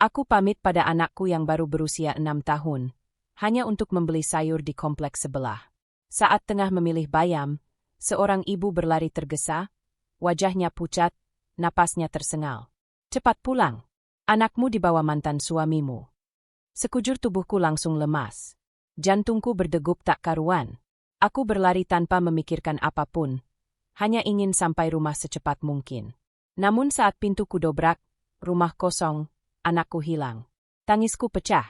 Aku pamit pada anakku yang baru berusia 6 tahun, hanya untuk membeli sayur di kompleks sebelah. Saat tengah memilih bayam, seorang ibu berlari tergesa, wajahnya pucat, napasnya tersengal. Cepat pulang. Anakmu dibawa mantan suamimu. Sekujur tubuhku langsung lemas. Jantungku berdegup tak karuan. Aku berlari tanpa memikirkan apapun, hanya ingin sampai rumah secepat mungkin. Namun saat pintu kudobrak, rumah kosong, anakku hilang. Tangisku pecah.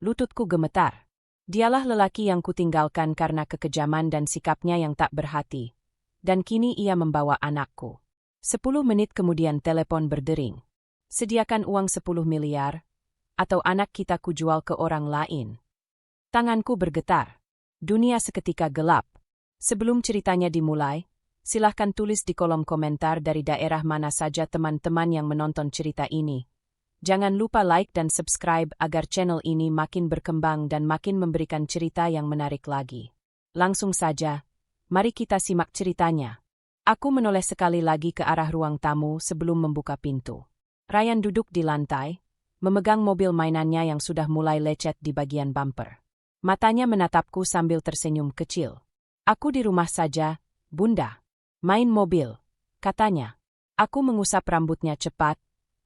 Lututku gemetar. Dialah lelaki yang kutinggalkan karena kekejaman dan sikapnya yang tak berhati. Dan kini ia membawa anakku. 10 menit kemudian telepon berdering. Sediakan uang 10 miliar, atau anak kita kujual ke orang lain. Tanganku bergetar. Dunia seketika gelap. Sebelum ceritanya dimulai, silahkan tulis di kolom komentar dari daerah mana saja teman-teman yang menonton cerita ini. Jangan lupa like dan subscribe agar channel ini makin berkembang dan makin memberikan cerita yang menarik lagi. Langsung saja, mari kita simak ceritanya. Aku menoleh sekali lagi ke arah ruang tamu sebelum membuka pintu. Ryan duduk di lantai, memegang mobil mainannya yang sudah mulai lecet di bagian bumper. Matanya menatapku sambil tersenyum kecil. Aku di rumah saja, Bunda. Main mobil, katanya. Aku mengusap rambutnya cepat,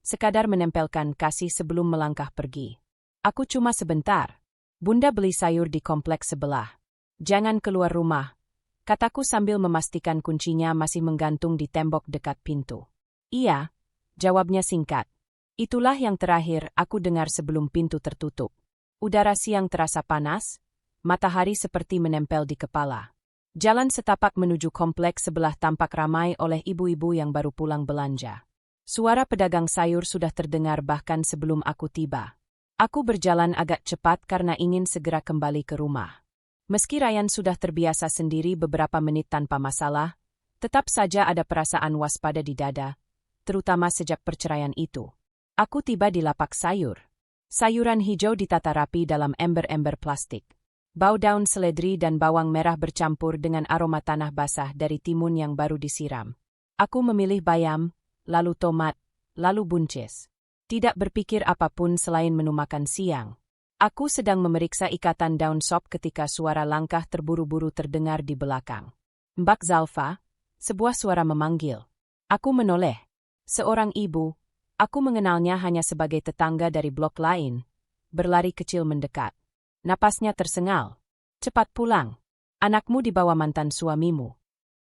sekadar menempelkan kasih sebelum melangkah pergi. Aku cuma sebentar. Bunda beli sayur di kompleks sebelah. Jangan keluar rumah, kataku sambil memastikan kuncinya masih menggantung di tembok dekat pintu. Iya, jawabnya singkat. Itulah yang terakhir aku dengar sebelum pintu tertutup. Udara siang terasa panas, matahari seperti menempel di kepala. Jalan setapak menuju kompleks sebelah tampak ramai oleh ibu-ibu yang baru pulang belanja. Suara pedagang sayur sudah terdengar bahkan sebelum aku tiba. Aku berjalan agak cepat karena ingin segera kembali ke rumah. Meski Ryan sudah terbiasa sendiri beberapa menit tanpa masalah, tetap saja ada perasaan waspada di dada, terutama sejak perceraian itu. Aku tiba di lapak sayur. Sayuran hijau ditata rapi dalam ember-ember plastik. Bau daun seledri dan bawang merah bercampur dengan aroma tanah basah dari timun yang baru disiram. Aku memilih bayam, lalu tomat, lalu buncis. Tidak berpikir apapun selain menu makan siang. Aku sedang memeriksa ikatan daun sop ketika suara langkah terburu-buru terdengar di belakang. Mbak Zalfa, sebuah suara memanggil. Aku menoleh. Seorang ibu, aku mengenalnya hanya sebagai tetangga dari blok lain, berlari kecil mendekat. Napasnya tersengal. Cepat pulang. Anakmu dibawa mantan suamimu.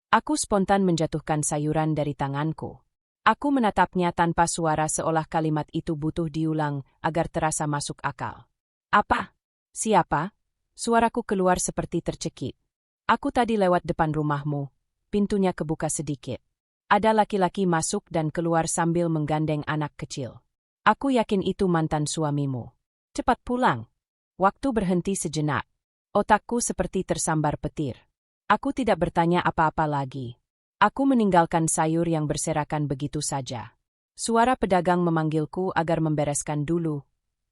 Aku spontan menjatuhkan sayuran dari tanganku. Aku menatapnya tanpa suara seolah kalimat itu butuh diulang agar terasa masuk akal. Apa? Siapa? Suaraku keluar seperti tercekik. Aku tadi lewat depan rumahmu. Pintunya kebuka sedikit. Ada laki-laki masuk dan keluar sambil menggandeng anak kecil. Aku yakin itu mantan suamimu. Cepat pulang. Waktu berhenti sejenak. Otakku seperti tersambar petir. Aku tidak bertanya apa-apa lagi. Aku meninggalkan sayur yang berserakan begitu saja. Suara pedagang memanggilku agar membereskan dulu.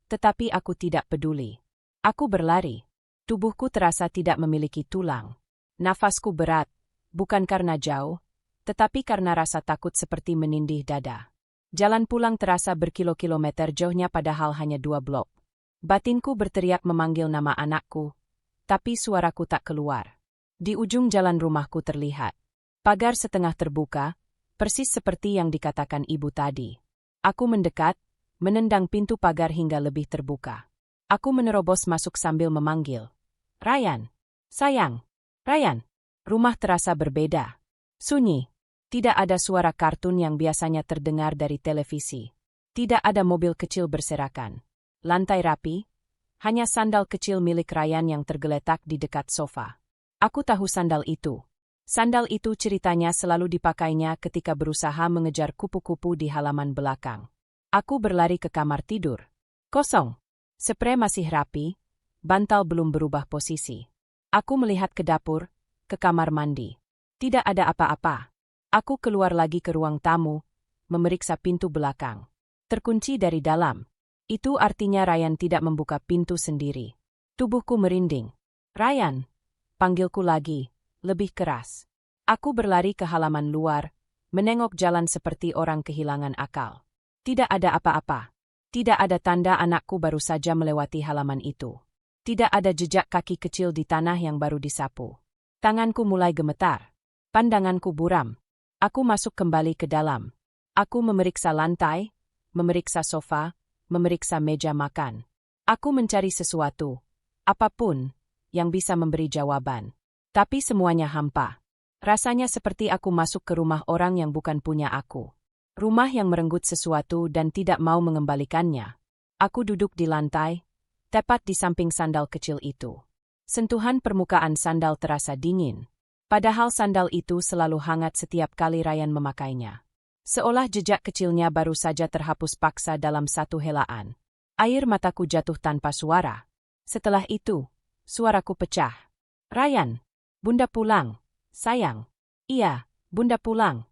Tetapi aku tidak peduli. Aku berlari. Tubuhku terasa tidak memiliki tulang. Nafasku berat, bukan karena jauh, tetapi karena rasa takut seperti menindih dada. Jalan pulang terasa berkilo-kilometer jauhnya padahal hanya 2 blok. Batinku berteriak memanggil nama anakku, tapi suaraku tak keluar. Di ujung jalan rumahku terlihat pagar setengah terbuka, persis seperti yang dikatakan ibu tadi. Aku mendekat, menendang pintu pagar hingga lebih terbuka. Aku menerobos masuk sambil memanggil. Ryan! Sayang! Ryan! Rumah terasa berbeda. Sunyi. Tidak ada suara kartun yang biasanya terdengar dari televisi. Tidak ada mobil kecil berserakan. Lantai rapi, hanya sandal kecil milik Ryan yang tergeletak di dekat sofa. Aku tahu sandal itu. Sandal itu ceritanya selalu dipakainya ketika berusaha mengejar kupu-kupu di halaman belakang. Aku berlari ke kamar tidur. Kosong. Sprei masih rapi, bantal belum berubah posisi. Aku melihat ke dapur, ke kamar mandi. Tidak ada apa-apa. Aku keluar lagi ke ruang tamu, memeriksa pintu belakang. Terkunci dari dalam. Itu artinya Ryan tidak membuka pintu sendiri. Tubuhku merinding. Ryan! Panggilku lagi, lebih keras. Aku berlari ke halaman luar, menengok jalan seperti orang kehilangan akal. Tidak ada apa-apa. Tidak ada tanda anakku baru saja melewati halaman itu. Tidak ada jejak kaki kecil di tanah yang baru disapu. Tanganku mulai gemetar. Pandanganku buram. Aku masuk kembali ke dalam. Aku memeriksa lantai, memeriksa sofa, memeriksa meja makan. Aku mencari sesuatu, apapun, yang bisa memberi jawaban. Tapi semuanya hampa. Rasanya seperti aku masuk ke rumah orang yang bukan punya aku. Rumah yang merenggut sesuatu dan tidak mau mengembalikannya. Aku duduk di lantai, tepat di samping sandal kecil itu. Sentuhan permukaan sandal terasa dingin. Padahal sandal itu selalu hangat setiap kali Ryan memakainya. Seolah jejak kecilnya baru saja terhapus paksa dalam satu helaan. Air mataku jatuh tanpa suara. Setelah itu, suaraku pecah. Ryan, Bunda pulang. Sayang. Iya, Bunda pulang.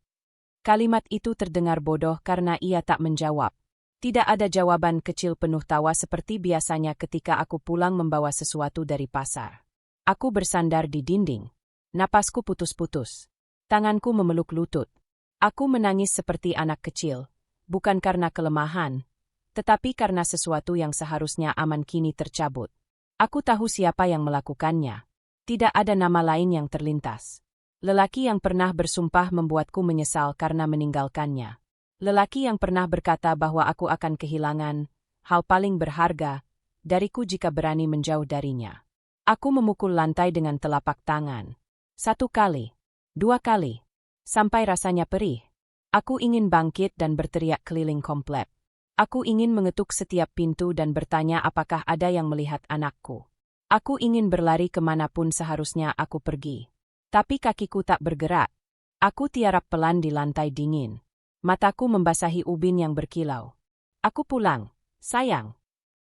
Kalimat itu terdengar bodoh karena ia tak menjawab. Tidak ada jawaban kecil penuh tawa seperti biasanya ketika aku pulang membawa sesuatu dari pasar. Aku bersandar di dinding. Napasku putus-putus. Tanganku memeluk lutut. Aku menangis seperti anak kecil, bukan karena kelemahan, tetapi karena sesuatu yang seharusnya aman kini tercabut. Aku tahu siapa yang melakukannya. Tidak ada nama lain yang terlintas. Lelaki yang pernah bersumpah membuatku menyesal karena meninggalkannya. Lelaki yang pernah berkata bahwa aku akan kehilangan hal paling berharga dariku jika berani menjauh darinya. Aku memukul lantai dengan telapak tangan. 1 kali, 2 kali, sampai rasanya perih. Aku ingin bangkit dan berteriak keliling komplek. Aku ingin mengetuk setiap pintu dan bertanya apakah ada yang melihat anakku. Aku ingin berlari kemanapun seharusnya aku pergi. Tapi kakiku tak bergerak. Aku tiarap pelan di lantai dingin. Mataku membasahi ubin yang berkilau. Aku pulang, sayang.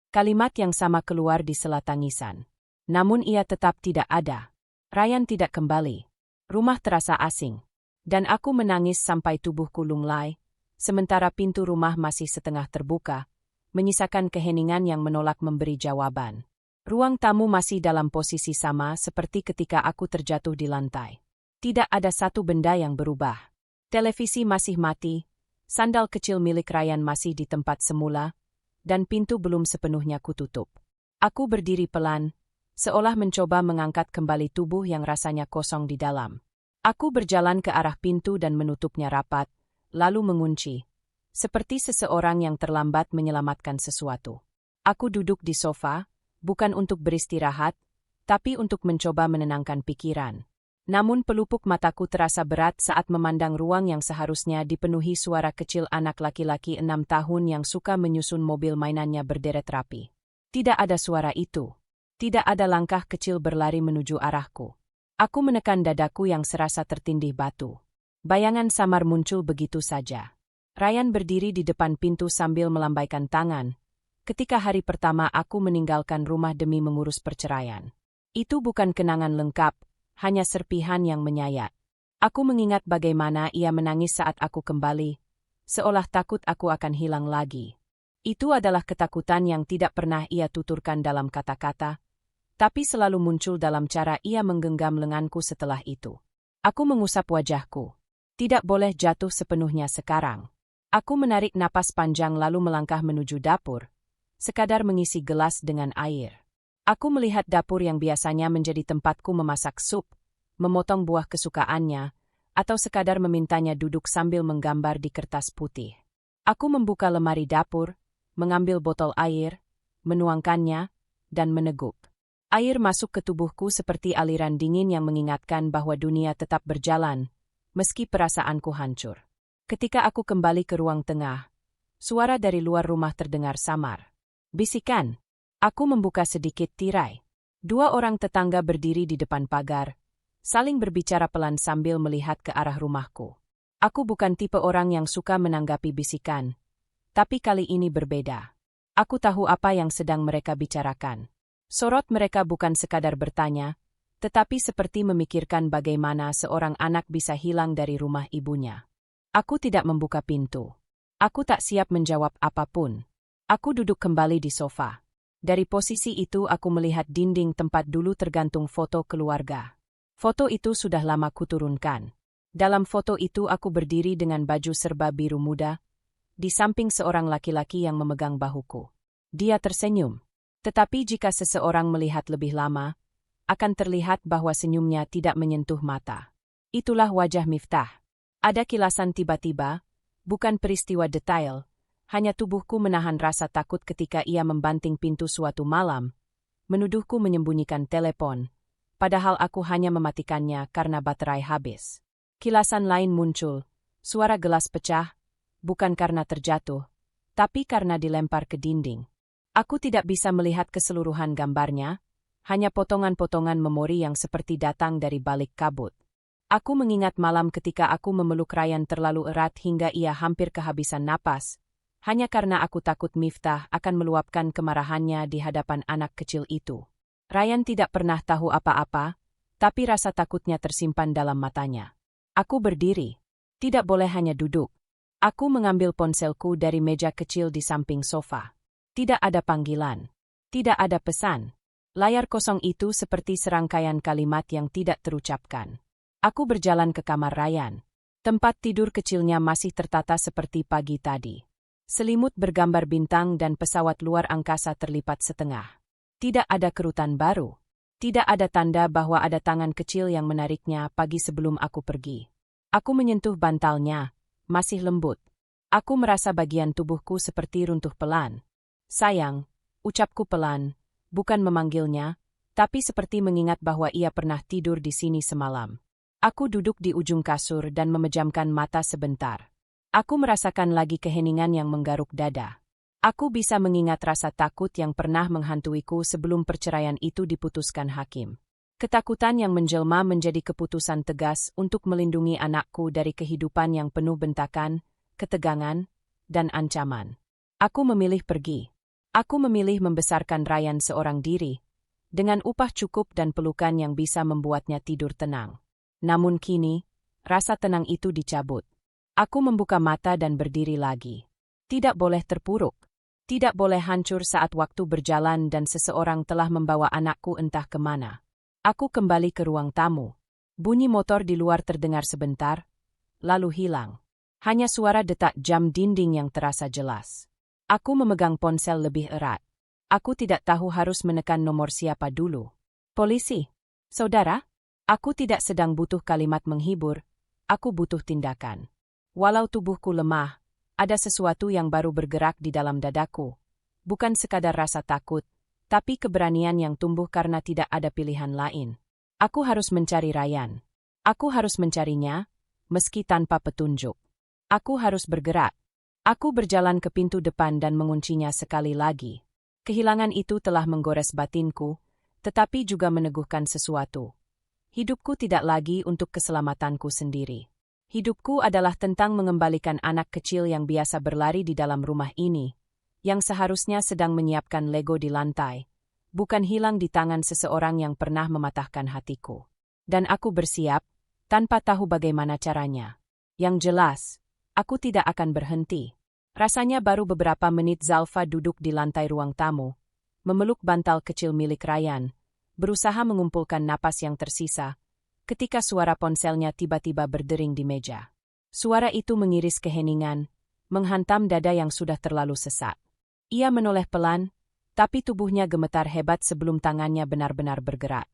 Kalimat yang sama keluar di sela tangisan. Namun ia tetap tidak ada. Ryan tidak kembali. Rumah terasa asing. Dan aku menangis sampai tubuhku lunglai, sementara pintu rumah masih setengah terbuka, menyisakan keheningan yang menolak memberi jawaban. Ruang tamu masih dalam posisi sama seperti ketika aku terjatuh di lantai. Tidak ada satu benda yang berubah. Televisi masih mati, sandal kecil milik Ryan masih di tempat semula, dan pintu belum sepenuhnya kututup. Aku berdiri pelan, seolah mencoba mengangkat kembali tubuh yang rasanya kosong di dalam. Aku berjalan ke arah pintu dan menutupnya rapat, lalu mengunci, seperti seseorang yang terlambat menyelamatkan sesuatu. Aku duduk di sofa, bukan untuk beristirahat, tapi untuk mencoba menenangkan pikiran. Namun pelupuk mataku terasa berat saat memandang ruang yang seharusnya dipenuhi suara kecil anak laki-laki 6 tahun yang suka menyusun mobil mainannya berderet rapi. Tidak ada suara itu. Tidak ada langkah kecil berlari menuju arahku. Aku menekan dadaku yang serasa tertindih batu. Bayangan samar muncul begitu saja. Ryan berdiri di depan pintu sambil melambaikan tangan. Ketika hari pertama aku meninggalkan rumah demi mengurus perceraian. Itu bukan kenangan lengkap, hanya serpihan yang menyayat. Aku mengingat bagaimana ia menangis saat aku kembali, seolah takut aku akan hilang lagi. Itu adalah ketakutan yang tidak pernah ia tuturkan dalam kata-kata, tapi selalu muncul dalam cara ia menggenggam lenganku setelah itu. Aku mengusap wajahku. Tidak boleh jatuh sepenuhnya sekarang. Aku menarik napas panjang lalu melangkah menuju dapur, sekadar mengisi gelas dengan air. Aku melihat dapur yang biasanya menjadi tempatku memasak sup, memotong buah kesukaannya, atau sekadar memintanya duduk sambil menggambar di kertas putih. Aku membuka lemari dapur, mengambil botol air, menuangkannya, dan meneguk. Air masuk ke tubuhku seperti aliran dingin yang mengingatkan bahwa dunia tetap berjalan, meski perasaanku hancur. Ketika aku kembali ke ruang tengah, suara dari luar rumah terdengar samar. Bisikan. Aku membuka sedikit tirai. 2 orang tetangga berdiri di depan pagar, saling berbicara pelan sambil melihat ke arah rumahku. Aku bukan tipe orang yang suka menanggapi bisikan, tapi kali ini berbeda. Aku tahu apa yang sedang mereka bicarakan. Sorot mereka bukan sekadar bertanya, tetapi seperti memikirkan bagaimana seorang anak bisa hilang dari rumah ibunya. Aku tidak membuka pintu. Aku tak siap menjawab apapun. Aku duduk kembali di sofa. Dari posisi itu aku melihat dinding tempat dulu tergantung foto keluarga. Foto itu sudah lama kuturunkan. Dalam foto itu aku berdiri dengan baju serba biru muda, di samping seorang laki-laki yang memegang bahuku. Dia tersenyum. Tetapi jika seseorang melihat lebih lama, akan terlihat bahwa senyumnya tidak menyentuh mata. Itulah wajah Miftah. Ada kilasan tiba-tiba, bukan peristiwa detail, hanya tubuhku menahan rasa takut ketika ia membanting pintu suatu malam, menuduhku menyembunyikan telepon, padahal aku hanya mematikannya karena baterai habis. Kilasan lain muncul, suara gelas pecah, bukan karena terjatuh, tapi karena dilempar ke dinding. Aku tidak bisa melihat keseluruhan gambarnya, hanya potongan-potongan memori yang seperti datang dari balik kabut. Aku mengingat malam ketika aku memeluk Ryan terlalu erat hingga ia hampir kehabisan napas, hanya karena aku takut Miftah akan meluapkan kemarahannya di hadapan anak kecil itu. Ryan tidak pernah tahu apa-apa, tapi rasa takutnya tersimpan dalam matanya. Aku berdiri. Tidak boleh hanya duduk. Aku mengambil ponselku dari meja kecil di samping sofa. Tidak ada panggilan. Tidak ada pesan. Layar kosong itu seperti serangkaian kalimat yang tidak terucapkan. Aku berjalan ke kamar Ryan. Tempat tidur kecilnya masih tertata seperti pagi tadi. Selimut bergambar bintang dan pesawat luar angkasa terlipat setengah. Tidak ada kerutan baru. Tidak ada tanda bahwa ada tangan kecil yang menariknya pagi sebelum aku pergi. Aku menyentuh bantalnya, masih lembut. Aku merasa bagian tubuhku seperti runtuh pelan. Sayang, ucapku pelan, bukan memanggilnya, tapi seperti mengingat bahwa ia pernah tidur di sini semalam. Aku duduk di ujung kasur dan memejamkan mata sebentar. Aku merasakan lagi keheningan yang menggaruk dada. Aku bisa mengingat rasa takut yang pernah menghantuiku sebelum perceraian itu diputuskan hakim. Ketakutan yang menjelma menjadi keputusan tegas untuk melindungi anakku dari kehidupan yang penuh bentakan, ketegangan, dan ancaman. Aku memilih pergi. Aku memilih membesarkan Ryan seorang diri, dengan upah cukup dan pelukan yang bisa membuatnya tidur tenang. Namun kini, rasa tenang itu dicabut. Aku membuka mata dan berdiri lagi. Tidak boleh terpuruk. Tidak boleh hancur saat waktu berjalan dan seseorang telah membawa anakku entah kemana. Aku kembali ke ruang tamu. Bunyi motor di luar terdengar sebentar, lalu hilang. Hanya suara detak jam dinding yang terasa jelas. Aku memegang ponsel lebih erat. Aku tidak tahu harus menekan nomor siapa dulu. Polisi? Saudara? Aku tidak sedang butuh kalimat menghibur, aku butuh tindakan. Walau tubuhku lemah, ada sesuatu yang baru bergerak di dalam dadaku. Bukan sekadar rasa takut, tapi keberanian yang tumbuh karena tidak ada pilihan lain. Aku harus mencari Ryan. Aku harus mencarinya, meski tanpa petunjuk. Aku harus bergerak. Aku berjalan ke pintu depan dan menguncinya sekali lagi. Kehilangan itu telah menggores batinku, tetapi juga meneguhkan sesuatu. Hidupku tidak lagi untuk keselamatanku sendiri. Hidupku adalah tentang mengembalikan anak kecil yang biasa berlari di dalam rumah ini, yang seharusnya sedang menyiapkan Lego di lantai, bukan hilang di tangan seseorang yang pernah mematahkan hatiku. Dan aku bersiap, tanpa tahu bagaimana caranya. Yang jelas, aku tidak akan berhenti. Rasanya baru beberapa menit Zalfa duduk di lantai ruang tamu, memeluk bantal kecil milik Ryan, berusaha mengumpulkan napas yang tersisa, ketika suara ponselnya tiba-tiba berdering di meja. Suara itu mengiris keheningan, menghantam dada yang sudah terlalu sesak. Ia menoleh pelan, tapi tubuhnya gemetar hebat sebelum tangannya benar-benar bergerak.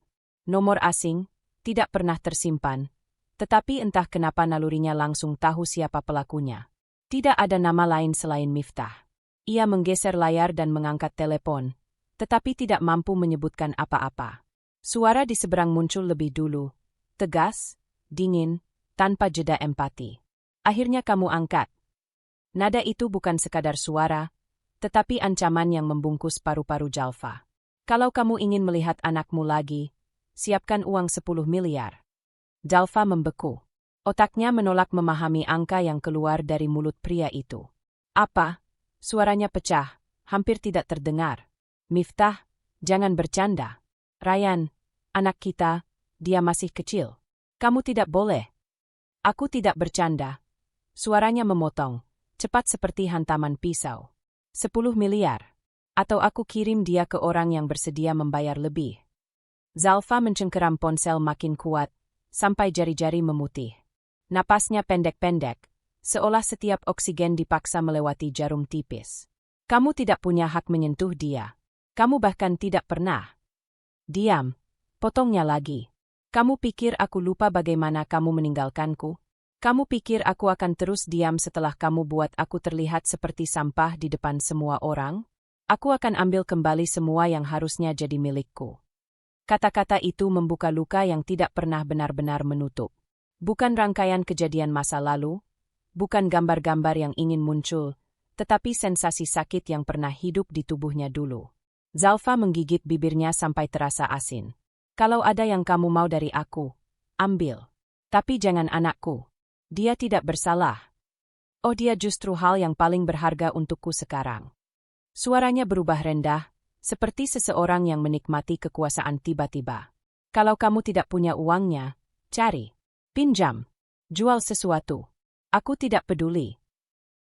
Nomor asing, tidak pernah tersimpan, tetapi entah kenapa nalurinya langsung tahu siapa pelakunya. Tidak ada nama lain selain Miftah. Ia menggeser layar dan mengangkat telepon, tetapi tidak mampu menyebutkan apa-apa. Suara di seberang muncul lebih dulu, tegas, dingin, tanpa jeda empati. Akhirnya kamu angkat. Nada itu bukan sekadar suara, tetapi ancaman yang membungkus paru-paru Zalfa. Kalau kamu ingin melihat anakmu lagi, siapkan uang 10 miliar. Zalfa membeku. Otaknya menolak memahami angka yang keluar dari mulut pria itu. Apa? Suaranya pecah, hampir tidak terdengar. Miftah, jangan bercanda. Ryan, anak kita, dia masih kecil. Kamu tidak boleh. Aku tidak bercanda. Suaranya memotong, cepat seperti hantaman pisau. 10 miliar. Atau aku kirim dia ke orang yang bersedia membayar lebih. Zalfa mencengkeram ponsel makin kuat, sampai jari-jari memutih. Napasnya pendek-pendek, seolah setiap oksigen dipaksa melewati jarum tipis. Kamu tidak punya hak menyentuh dia. Kamu bahkan tidak pernah. Diam, potongnya lagi. Kamu pikir aku lupa bagaimana kamu meninggalkanku? Kamu pikir aku akan terus diam setelah kamu buat aku terlihat seperti sampah di depan semua orang? Aku akan ambil kembali semua yang harusnya jadi milikku. Kata-kata itu membuka luka yang tidak pernah benar-benar menutup. Bukan rangkaian kejadian masa lalu, bukan gambar-gambar yang ingin muncul, tetapi sensasi sakit yang pernah hidup di tubuhnya dulu. Zalfa menggigit bibirnya sampai terasa asin. Kalau ada yang kamu mau dari aku, ambil. Tapi jangan anakku. Dia tidak bersalah. Oh, dia justru hal yang paling berharga untukku sekarang. Suaranya berubah rendah, seperti seseorang yang menikmati kekuasaan tiba-tiba. Kalau kamu tidak punya uangnya, cari. Pinjam. Jual sesuatu. Aku tidak peduli.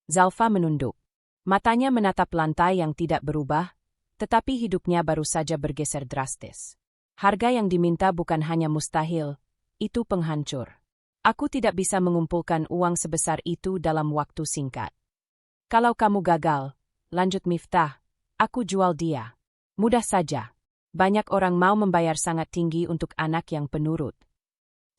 Zalfa menunduk. Matanya menatap lantai yang tidak berubah, tetapi hidupnya baru saja bergeser drastis. Harga yang diminta bukan hanya mustahil, itu penghancur. Aku tidak bisa mengumpulkan uang sebesar itu dalam waktu singkat. Kalau kamu gagal, lanjut Miftah, aku jual dia. Mudah saja. Banyak orang mau membayar sangat tinggi untuk anak yang penurut.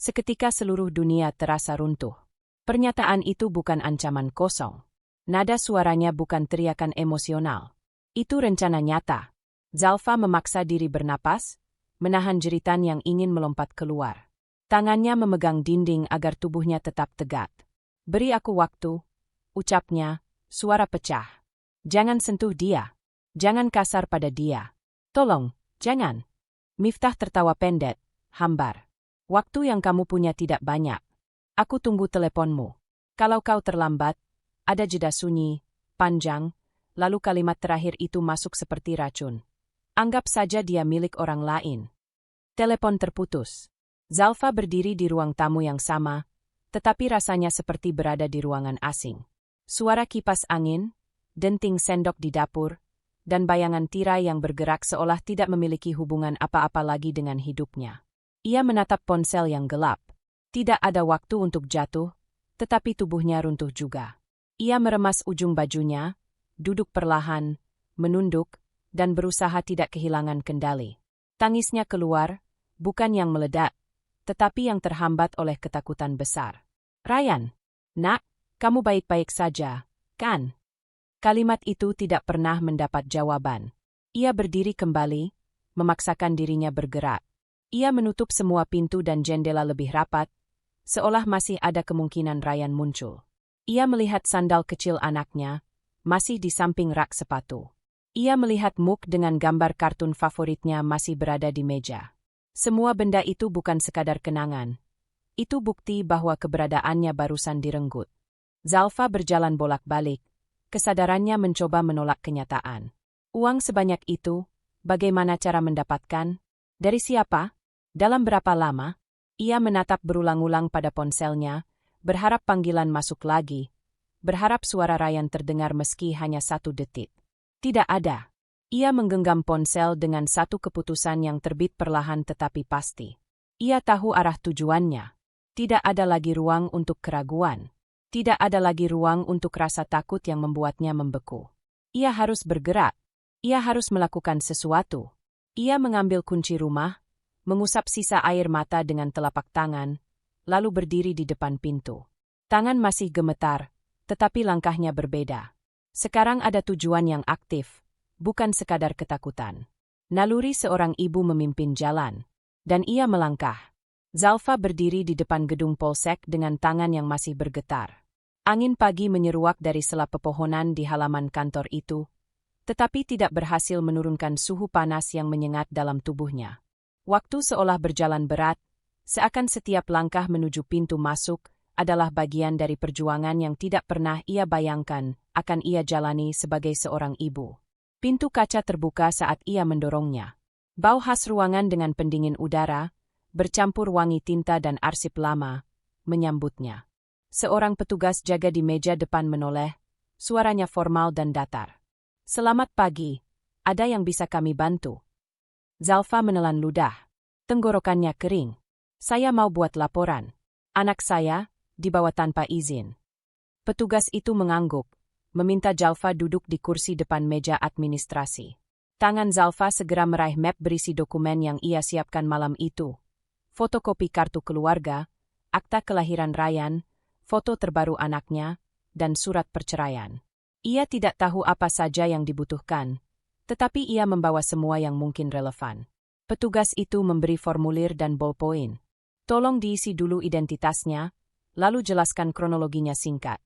Seketika seluruh dunia terasa runtuh. Pernyataan itu bukan ancaman kosong. Nada suaranya bukan teriakan emosional. Itu rencana nyata. Zalfa memaksa diri bernapas, menahan jeritan yang ingin melompat keluar. Tangannya memegang dinding agar tubuhnya tetap tegak. Beri aku waktu, ucapnya, suara pecah. Jangan sentuh dia. Jangan kasar pada dia. Tolong, jangan. Miftah tertawa pendek, hambar. Waktu yang kamu punya tidak banyak. Aku tunggu teleponmu. Kalau kau terlambat, ada jeda sunyi, panjang, lalu kalimat terakhir itu masuk seperti racun. Anggap saja dia milik orang lain. Telepon terputus. Zalfa berdiri di ruang tamu yang sama, tetapi rasanya seperti berada di ruangan asing. Suara kipas angin, denting sendok di dapur, dan bayangan tirai yang bergerak seolah tidak memiliki hubungan apa-apa lagi dengan hidupnya. Ia menatap ponsel yang gelap. Tidak ada waktu untuk jatuh, tetapi tubuhnya runtuh juga. Ia meremas ujung bajunya, duduk perlahan, menunduk, dan berusaha tidak kehilangan kendali. Tangisnya keluar, bukan yang meledak, tetapi yang terhambat oleh ketakutan besar. Ryan, nak, kamu baik-baik saja, kan? Kalimat itu tidak pernah mendapat jawaban. Ia berdiri kembali, memaksakan dirinya bergerak. Ia menutup semua pintu dan jendela lebih rapat, seolah masih ada kemungkinan Ryan muncul. Ia melihat sandal kecil anaknya, masih di samping rak sepatu. Ia melihat muk dengan gambar kartun favoritnya masih berada di meja. Semua benda itu bukan sekadar kenangan. Itu bukti bahwa keberadaannya barusan direnggut. Zalfa berjalan bolak-balik, kesadarannya mencoba menolak kenyataan. Uang sebanyak itu, bagaimana cara mendapatkan? Dari siapa? Dalam berapa lama? Ia menatap berulang-ulang pada ponselnya, berharap panggilan masuk lagi, berharap suara Ryan terdengar meski hanya 1 detik. Tidak ada. Ia menggenggam ponsel dengan satu keputusan yang terbit perlahan tetapi pasti. Ia tahu arah tujuannya. Tidak ada lagi ruang untuk keraguan. Tidak ada lagi ruang untuk rasa takut yang membuatnya membeku. Ia harus bergerak. Ia harus melakukan sesuatu. Ia mengambil kunci rumah, mengusap sisa air mata dengan telapak tangan, lalu berdiri di depan pintu. Tangan masih gemetar, tetapi langkahnya berbeda. Sekarang ada tujuan yang aktif. Bukan sekadar ketakutan. Naluri seorang ibu memimpin jalan. Dan ia melangkah. Zalfa berdiri di depan gedung polsek dengan tangan yang masih bergetar. Angin pagi menyeruak dari sela pepohonan di halaman kantor itu, tetapi tidak berhasil menurunkan suhu panas yang menyengat dalam tubuhnya. Waktu seolah berjalan berat, seakan setiap langkah menuju pintu masuk adalah bagian dari perjuangan yang tidak pernah ia bayangkan akan ia jalani sebagai seorang ibu. Pintu kaca terbuka saat ia mendorongnya. Bau khas ruangan dengan pendingin udara, bercampur wangi tinta dan arsip lama, menyambutnya. Seorang petugas jaga di meja depan menoleh, suaranya formal dan datar. Selamat pagi, ada yang bisa kami bantu? Zalfa menelan ludah. Tenggorokannya kering. Saya mau buat laporan. Anak saya, dibawa tanpa izin. Petugas itu mengangguk, meminta Zalfa duduk di kursi depan meja administrasi. Tangan Zalfa segera meraih map berisi dokumen yang ia siapkan malam itu. Fotokopi kartu keluarga, akta kelahiran Ryan, foto terbaru anaknya, dan surat perceraian. Ia tidak tahu apa saja yang dibutuhkan, tetapi ia membawa semua yang mungkin relevan. Petugas itu memberi formulir dan ballpoint. Tolong diisi dulu identitasnya, lalu jelaskan kronologinya singkat.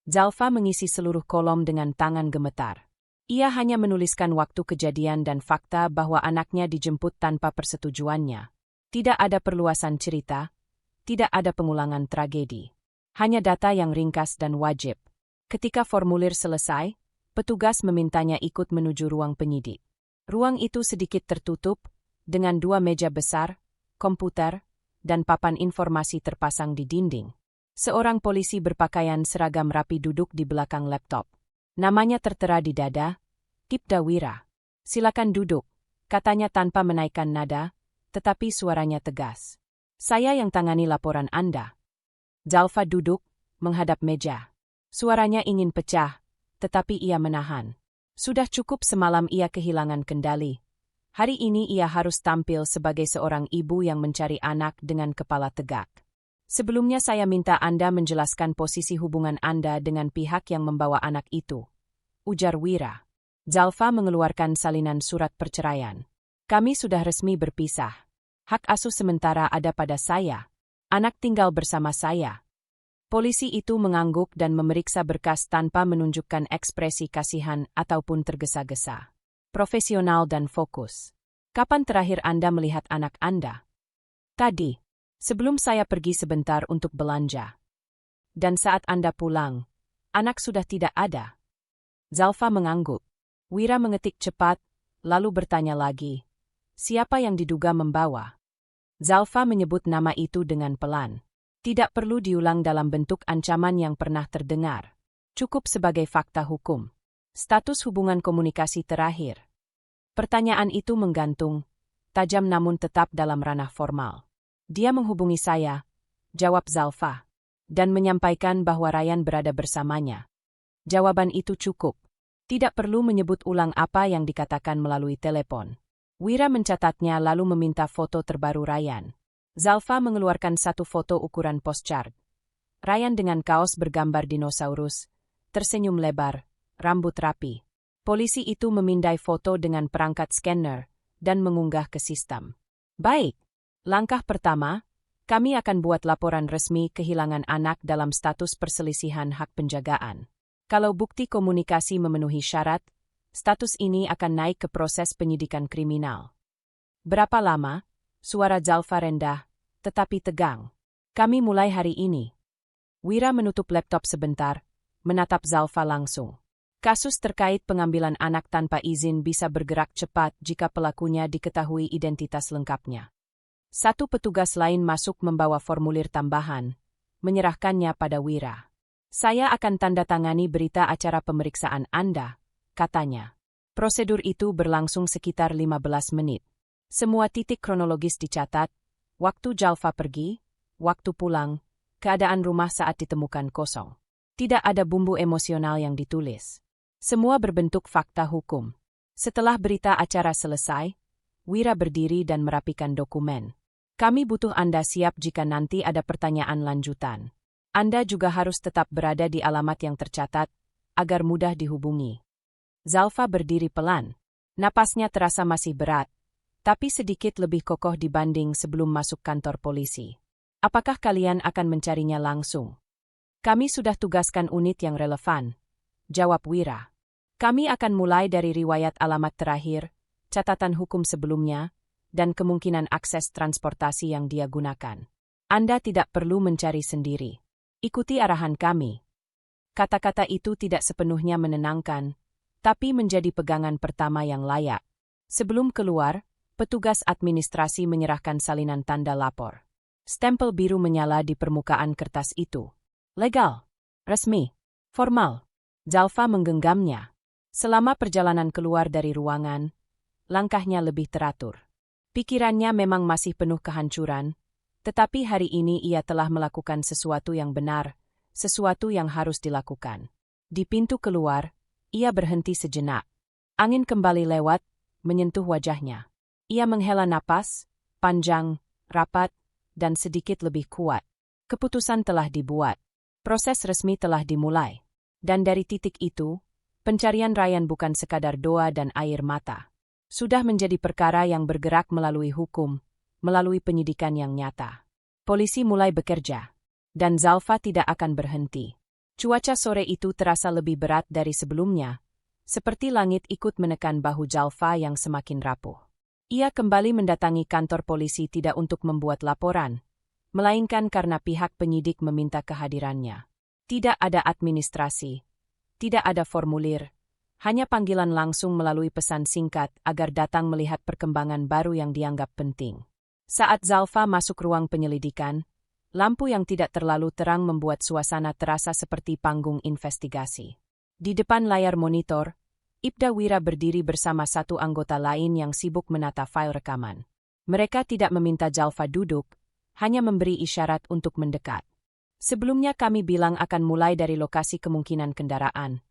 Zalfa mengisi seluruh kolom dengan tangan gemetar. Ia hanya menuliskan waktu kejadian dan fakta bahwa anaknya dijemput tanpa persetujuannya. Tidak ada perluasan cerita, tidak ada pengulangan tragedi. Hanya data yang ringkas dan wajib. Ketika formulir selesai, petugas memintanya ikut menuju ruang penyidik. Ruang itu sedikit tertutup, dengan 2 meja besar, komputer, dan papan informasi terpasang di dinding. Seorang polisi berpakaian seragam rapi duduk di belakang laptop. Namanya tertera di dada, Ibda Wira. Silakan duduk, katanya tanpa menaikkan nada, tetapi suaranya tegas. Saya yang tangani laporan Anda. Zalfa duduk, menghadap meja. Suaranya ingin pecah, tetapi ia menahan. Sudah cukup semalam ia kehilangan kendali. Hari ini ia harus tampil sebagai seorang ibu yang mencari anak dengan kepala tegak. Sebelumnya saya minta Anda menjelaskan posisi hubungan Anda dengan pihak yang membawa anak itu, ujar Wira. Zalfa mengeluarkan salinan surat perceraian. Kami sudah resmi berpisah. Hak asuh sementara ada pada saya. Anak tinggal bersama saya. Polisi itu mengangguk dan memeriksa berkas tanpa menunjukkan ekspresi kasihan ataupun tergesa-gesa. Profesional dan fokus. Kapan terakhir Anda melihat anak Anda? Tadi, sebelum saya pergi sebentar untuk belanja. Dan saat Anda pulang, anak sudah tidak ada. Zalfa mengangguk. Wira mengetik cepat, lalu bertanya lagi. Siapa yang diduga membawa? Zalfa menyebut nama itu dengan pelan. Tidak perlu diulang dalam bentuk ancaman yang pernah terdengar. Cukup sebagai fakta hukum. Status hubungan komunikasi terakhir. Pertanyaan itu menggantung, tajam namun tetap dalam ranah formal. Dia menghubungi saya, jawab Zalfa, dan menyampaikan bahwa Ryan berada bersamanya. Jawaban itu cukup. Tidak perlu menyebut ulang apa yang dikatakan melalui telepon. Wira mencatatnya lalu meminta foto terbaru Ryan. Zalfa mengeluarkan satu foto ukuran postcard. Ryan dengan kaos bergambar dinosaurus, tersenyum lebar, rambut rapi. Polisi itu memindai foto dengan perangkat scanner dan mengunggah ke sistem. Baik, langkah pertama, kami akan buat laporan resmi kehilangan anak dalam status perselisihan hak penjagaan. Kalau bukti komunikasi memenuhi syarat, status ini akan naik ke proses penyidikan kriminal. Berapa lama? Suara Zalfa rendah, tetapi tegang. Kami mulai hari ini. Wira menutup laptop sebentar, menatap Zalfa langsung. Kasus terkait pengambilan anak tanpa izin bisa bergerak cepat jika pelakunya diketahui identitas lengkapnya. Satu petugas lain masuk membawa formulir tambahan, menyerahkannya pada Wira. Saya akan tanda tangani berita acara pemeriksaan Anda, katanya. Prosedur itu berlangsung sekitar 15 menit. Semua titik kronologis dicatat, waktu Zalfa pergi, waktu pulang, keadaan rumah saat ditemukan kosong. Tidak ada bumbu emosional yang ditulis. Semua berbentuk fakta hukum. Setelah berita acara selesai, Wira berdiri dan merapikan dokumen. Kami butuh Anda siap jika nanti ada pertanyaan lanjutan. Anda juga harus tetap berada di alamat yang tercatat, agar mudah dihubungi. Zalfa berdiri pelan. Napasnya terasa masih berat, tapi sedikit lebih kokoh dibanding sebelum masuk kantor polisi. Apakah kalian akan mencarinya langsung? Kami sudah tugaskan unit yang relevan, jawab Wira. Kami akan mulai dari riwayat alamat terakhir, catatan hukum sebelumnya, dan kemungkinan akses transportasi yang dia gunakan. Anda tidak perlu mencari sendiri. Ikuti arahan kami. Kata-kata itu tidak sepenuhnya menenangkan, tapi menjadi pegangan pertama yang layak. Sebelum keluar, petugas administrasi menyerahkan salinan tanda lapor. Stempel biru menyala di permukaan kertas itu. Legal, resmi, formal. Zalfa menggenggamnya. Selama perjalanan keluar dari ruangan, langkahnya lebih teratur. Pikirannya memang masih penuh kehancuran, tetapi hari ini ia telah melakukan sesuatu yang benar, sesuatu yang harus dilakukan. Di pintu keluar, ia berhenti sejenak. Angin kembali lewat, menyentuh wajahnya. Ia menghela napas, panjang, rapat, dan sedikit lebih kuat. Keputusan telah dibuat. Proses resmi telah dimulai. Dan dari titik itu, pencarian Ryan bukan sekadar doa dan air mata. Sudah menjadi perkara yang bergerak melalui hukum, melalui penyidikan yang nyata. Polisi mulai bekerja. Dan Zalfa tidak akan berhenti. Cuaca sore itu terasa lebih berat dari sebelumnya, seperti langit ikut menekan bahu Zalfa yang semakin rapuh. Ia kembali mendatangi kantor polisi tidak untuk membuat laporan, melainkan karena pihak penyidik meminta kehadirannya. Tidak ada administrasi, tidak ada formulir, hanya panggilan langsung melalui pesan singkat agar datang melihat perkembangan baru yang dianggap penting. Saat Zalfa masuk ruang penyelidikan, lampu yang tidak terlalu terang membuat suasana terasa seperti panggung investigasi. Di depan layar monitor, Ibda Wira berdiri bersama satu anggota lain yang sibuk menata file rekaman. Mereka tidak meminta Zalfa duduk, hanya memberi isyarat untuk mendekat. Sebelumnya kami bilang akan mulai dari lokasi kemungkinan kendaraan,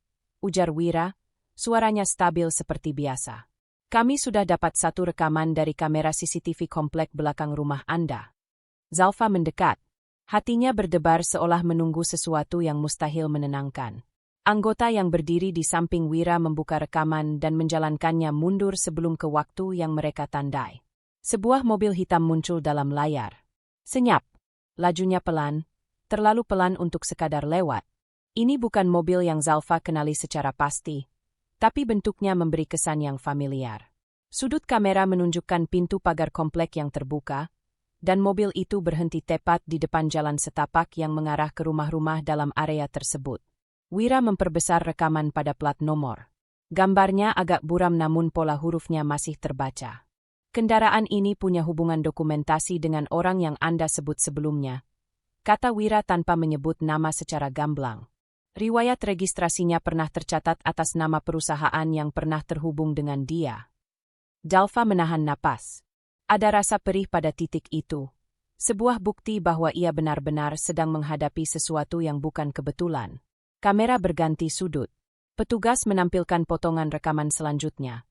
ujar Wira, suaranya stabil seperti biasa. Kami sudah dapat satu rekaman dari kamera CCTV komplek belakang rumah Anda. Zalfa mendekat. Hatinya berdebar seolah menunggu sesuatu yang mustahil menenangkan. Anggota yang berdiri di samping Wira membuka rekaman dan menjalankannya mundur sebelum ke waktu yang mereka tandai. Sebuah mobil hitam muncul dalam layar. Senyap. Lajunya pelan, terlalu pelan untuk sekadar lewat. Ini bukan mobil yang Zalfa kenali secara pasti, tapi bentuknya memberi kesan yang familiar. Sudut kamera menunjukkan pintu pagar komplek yang terbuka, dan mobil itu berhenti tepat di depan jalan setapak yang mengarah ke rumah-rumah dalam area tersebut. Wira memperbesar rekaman pada plat nomor. Gambarnya agak buram namun pola hurufnya masih terbaca. Kendaraan ini punya hubungan dokumentasi dengan orang yang Anda sebut sebelumnya, kata Wira tanpa menyebut nama secara gamblang. Riwayat registrasinya pernah tercatat atas nama perusahaan yang pernah terhubung dengan dia. Zalfa menahan napas. Ada rasa perih pada titik itu. Sebuah bukti bahwa ia benar-benar sedang menghadapi sesuatu yang bukan kebetulan. Kamera berganti sudut. Petugas menampilkan potongan rekaman selanjutnya.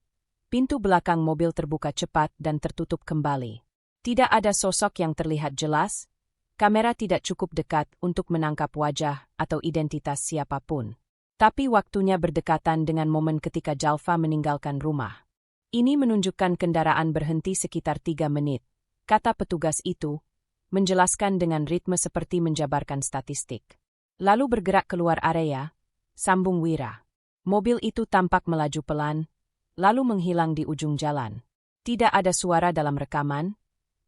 Pintu belakang mobil terbuka cepat dan tertutup kembali. Tidak ada sosok yang terlihat jelas. Kamera tidak cukup dekat untuk menangkap wajah atau identitas siapapun. Tapi waktunya berdekatan dengan momen ketika Zalfa meninggalkan rumah. Ini menunjukkan kendaraan berhenti sekitar 3 menit, kata petugas itu, menjelaskan dengan ritme seperti menjabarkan statistik. Lalu bergerak keluar area, sambung Wira. Mobil itu tampak melaju pelan, lalu menghilang di ujung jalan. Tidak ada suara dalam rekaman,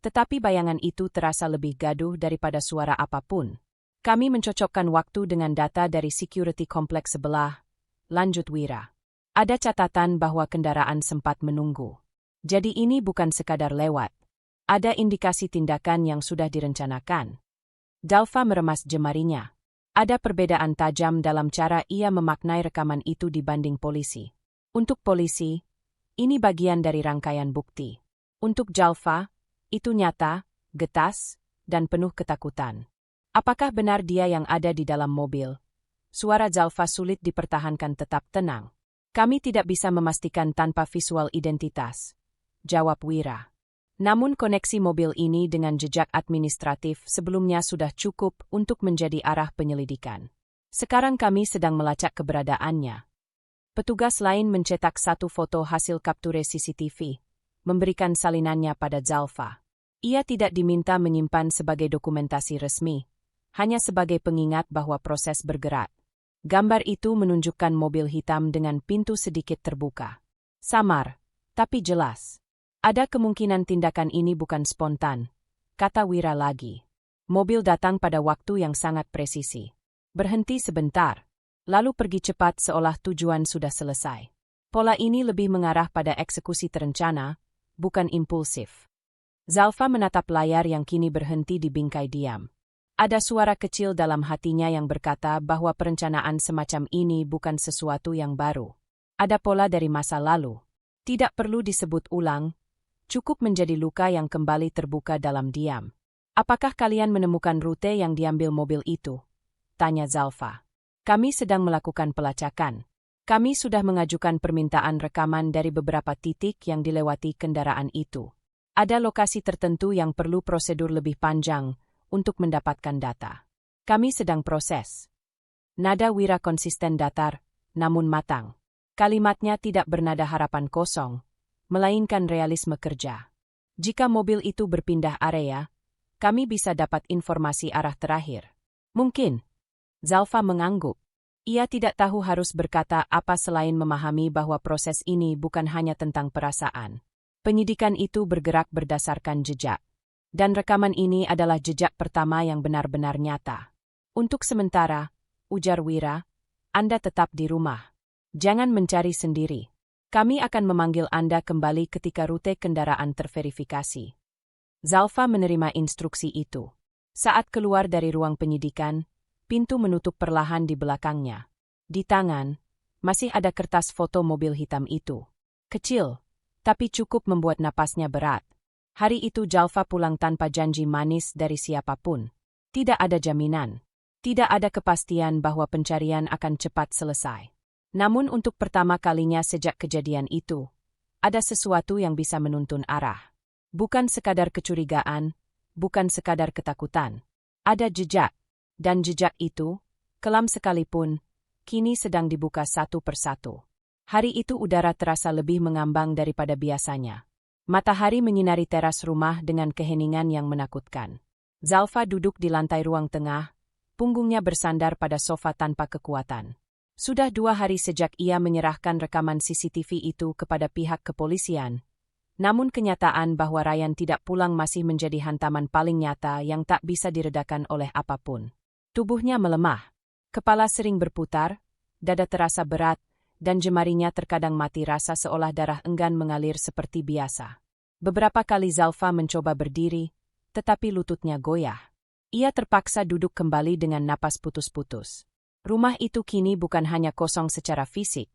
tetapi bayangan itu terasa lebih gaduh daripada suara apapun. Kami mencocokkan waktu dengan data dari security kompleks sebelah, lanjut Wira. Ada catatan bahwa kendaraan sempat menunggu. Jadi ini bukan sekadar lewat. Ada indikasi tindakan yang sudah direncanakan. Zalfa meremas jemarinya. Ada perbedaan tajam dalam cara ia memaknai rekaman itu dibanding polisi. Untuk polisi, ini bagian dari rangkaian bukti. Untuk Zalfa, itu nyata, getas, dan penuh ketakutan. Apakah benar dia yang ada di dalam mobil? Suara Zalfa sulit dipertahankan tetap tenang. Kami tidak bisa memastikan tanpa visual identitas, jawab Wira. Namun koneksi mobil ini dengan jejak administratif sebelumnya sudah cukup untuk menjadi arah penyelidikan. Sekarang kami sedang melacak keberadaannya. Petugas lain mencetak satu foto hasil kapture CCTV, memberikan salinannya pada Zalfa. Ia tidak diminta menyimpan sebagai dokumentasi resmi, hanya sebagai pengingat bahwa proses bergerak. Gambar itu menunjukkan mobil hitam dengan pintu sedikit terbuka. Samar, tapi jelas. Ada kemungkinan tindakan ini bukan spontan, kata Wira lagi. Mobil datang pada waktu yang sangat presisi. Berhenti sebentar, lalu pergi cepat seolah tujuan sudah selesai. Pola ini lebih mengarah pada eksekusi terencana, bukan impulsif. Zalfa menatap layar yang kini berhenti di bingkai diam. Ada suara kecil dalam hatinya yang berkata bahwa perencanaan semacam ini bukan sesuatu yang baru. Ada pola dari masa lalu. Tidak perlu disebut ulang, cukup menjadi luka yang kembali terbuka dalam diam. Apakah kalian menemukan rute yang diambil mobil itu? Tanya Zalfa. Kami sedang melakukan pelacakan. Kami sudah mengajukan permintaan rekaman dari beberapa titik yang dilewati kendaraan itu. Ada lokasi tertentu yang perlu prosedur lebih panjang untuk mendapatkan data. Kami sedang proses. Nada Wira konsisten datar, namun matang. Kalimatnya tidak bernada harapan kosong, melainkan realisme kerja. Jika mobil itu berpindah area, kami bisa dapat informasi arah terakhir. Mungkin. Zalfa mengangguk. Ia tidak tahu harus berkata apa selain memahami bahwa proses ini bukan hanya tentang perasaan. Penyidikan itu bergerak berdasarkan jejak. Dan rekaman ini adalah jejak pertama yang benar-benar nyata. Untuk sementara, ujar Wira, Anda tetap di rumah. Jangan mencari sendiri. Kami akan memanggil Anda kembali ketika rute kendaraan terverifikasi. Zalfa menerima instruksi itu. Saat keluar dari ruang penyidikan, pintu menutup perlahan di belakangnya. Di tangan, masih ada kertas foto mobil hitam itu. Kecil, tapi cukup membuat napasnya berat. Hari itu Zalfa pulang tanpa janji manis dari siapapun. Tidak ada jaminan. Tidak ada kepastian bahwa pencarian akan cepat selesai. Namun untuk pertama kalinya sejak kejadian itu, ada sesuatu yang bisa menuntun arah. Bukan sekadar kecurigaan, bukan sekadar ketakutan. Ada jejak. Dan jejak itu, kelam sekalipun, kini sedang dibuka satu persatu. Hari itu udara terasa lebih mengambang daripada biasanya. Matahari menyinari teras rumah dengan keheningan yang menakutkan. Zalfa duduk di lantai ruang tengah, punggungnya bersandar pada sofa tanpa kekuatan. Sudah 2 hari sejak ia menyerahkan rekaman CCTV itu kepada pihak kepolisian. Namun kenyataan bahwa Ryan tidak pulang masih menjadi hantaman paling nyata yang tak bisa diredakan oleh apapun. Tubuhnya melemah, kepala sering berputar, dada terasa berat, dan jemarinya terkadang mati rasa seolah darah enggan mengalir seperti biasa. Beberapa kali Zalfa mencoba berdiri, tetapi lututnya goyah. Ia terpaksa duduk kembali dengan napas putus-putus. Rumah itu kini bukan hanya kosong secara fisik,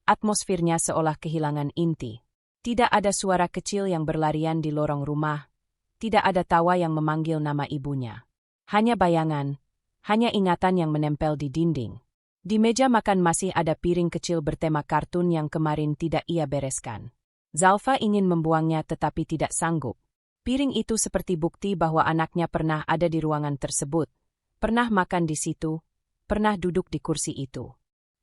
atmosfernya seolah kehilangan inti. Tidak ada suara kecil yang berlarian di lorong rumah, tidak ada tawa yang memanggil nama ibunya. Hanya bayangan, hanya ingatan yang menempel di dinding. Di meja makan masih ada piring kecil bertema kartun yang kemarin tidak ia bereskan. Zalfa ingin membuangnya tetapi tidak sanggup. Piring itu seperti bukti bahwa anaknya pernah ada di ruangan tersebut, pernah makan di situ, pernah duduk di kursi itu.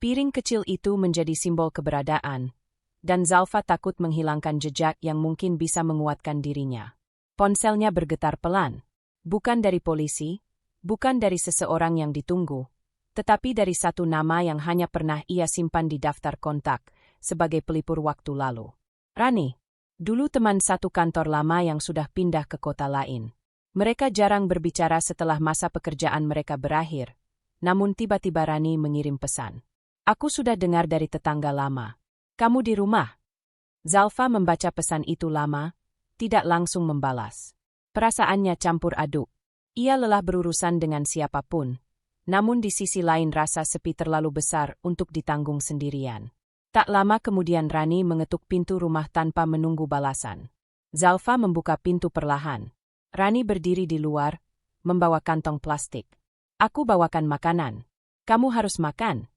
Piring kecil itu menjadi simbol keberadaan, dan Zalfa takut menghilangkan jejak yang mungkin bisa menguatkan dirinya. Ponselnya bergetar pelan. Bukan dari polisi, bukan dari seseorang yang ditunggu, tetapi dari satu nama yang hanya pernah ia simpan di daftar kontak sebagai pelipur waktu lalu. Rani, dulu teman satu kantor lama yang sudah pindah ke kota lain. Mereka jarang berbicara setelah masa pekerjaan mereka berakhir, namun tiba-tiba Rani mengirim pesan. Aku sudah dengar dari tetangga lama. Kamu di rumah? Zalfa membaca pesan itu lama, tidak langsung membalas. Perasaannya campur aduk. Ia lelah berurusan dengan siapapun, namun di sisi lain rasa sepi terlalu besar untuk ditanggung sendirian. Tak lama kemudian Rani mengetuk pintu rumah tanpa menunggu balasan. Zalfa membuka pintu perlahan. Rani berdiri di luar, membawa kantong plastik. Aku bawakan makanan. Kamu harus makan.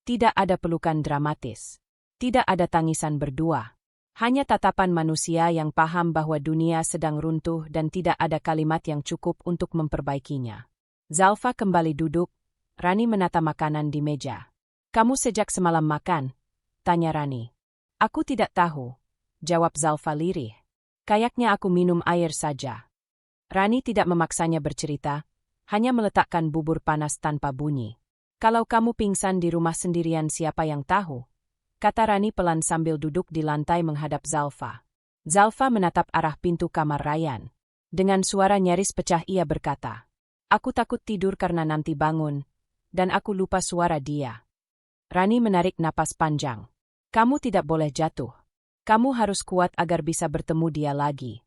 Tidak ada pelukan dramatis. Tidak ada tangisan berdua. Hanya tatapan manusia yang paham bahwa dunia sedang runtuh dan tidak ada kalimat yang cukup untuk memperbaikinya. Zalfa kembali duduk, Rani menata makanan di meja. Kamu sejak semalam makan? Tanya Rani. Aku tidak tahu, jawab Zalfa lirih. Kayaknya aku minum air saja. Rani tidak memaksanya bercerita, hanya meletakkan bubur panas tanpa bunyi. Kalau kamu pingsan di rumah sendirian siapa yang tahu? Kata Rani pelan sambil duduk di lantai menghadap Zalfa. Zalfa menatap arah pintu kamar Ryan. Dengan suara nyaris pecah ia berkata, aku takut tidur karena nanti bangun, dan aku lupa suara dia. Rani menarik napas panjang. Kamu tidak boleh jatuh. Kamu harus kuat agar bisa bertemu dia lagi.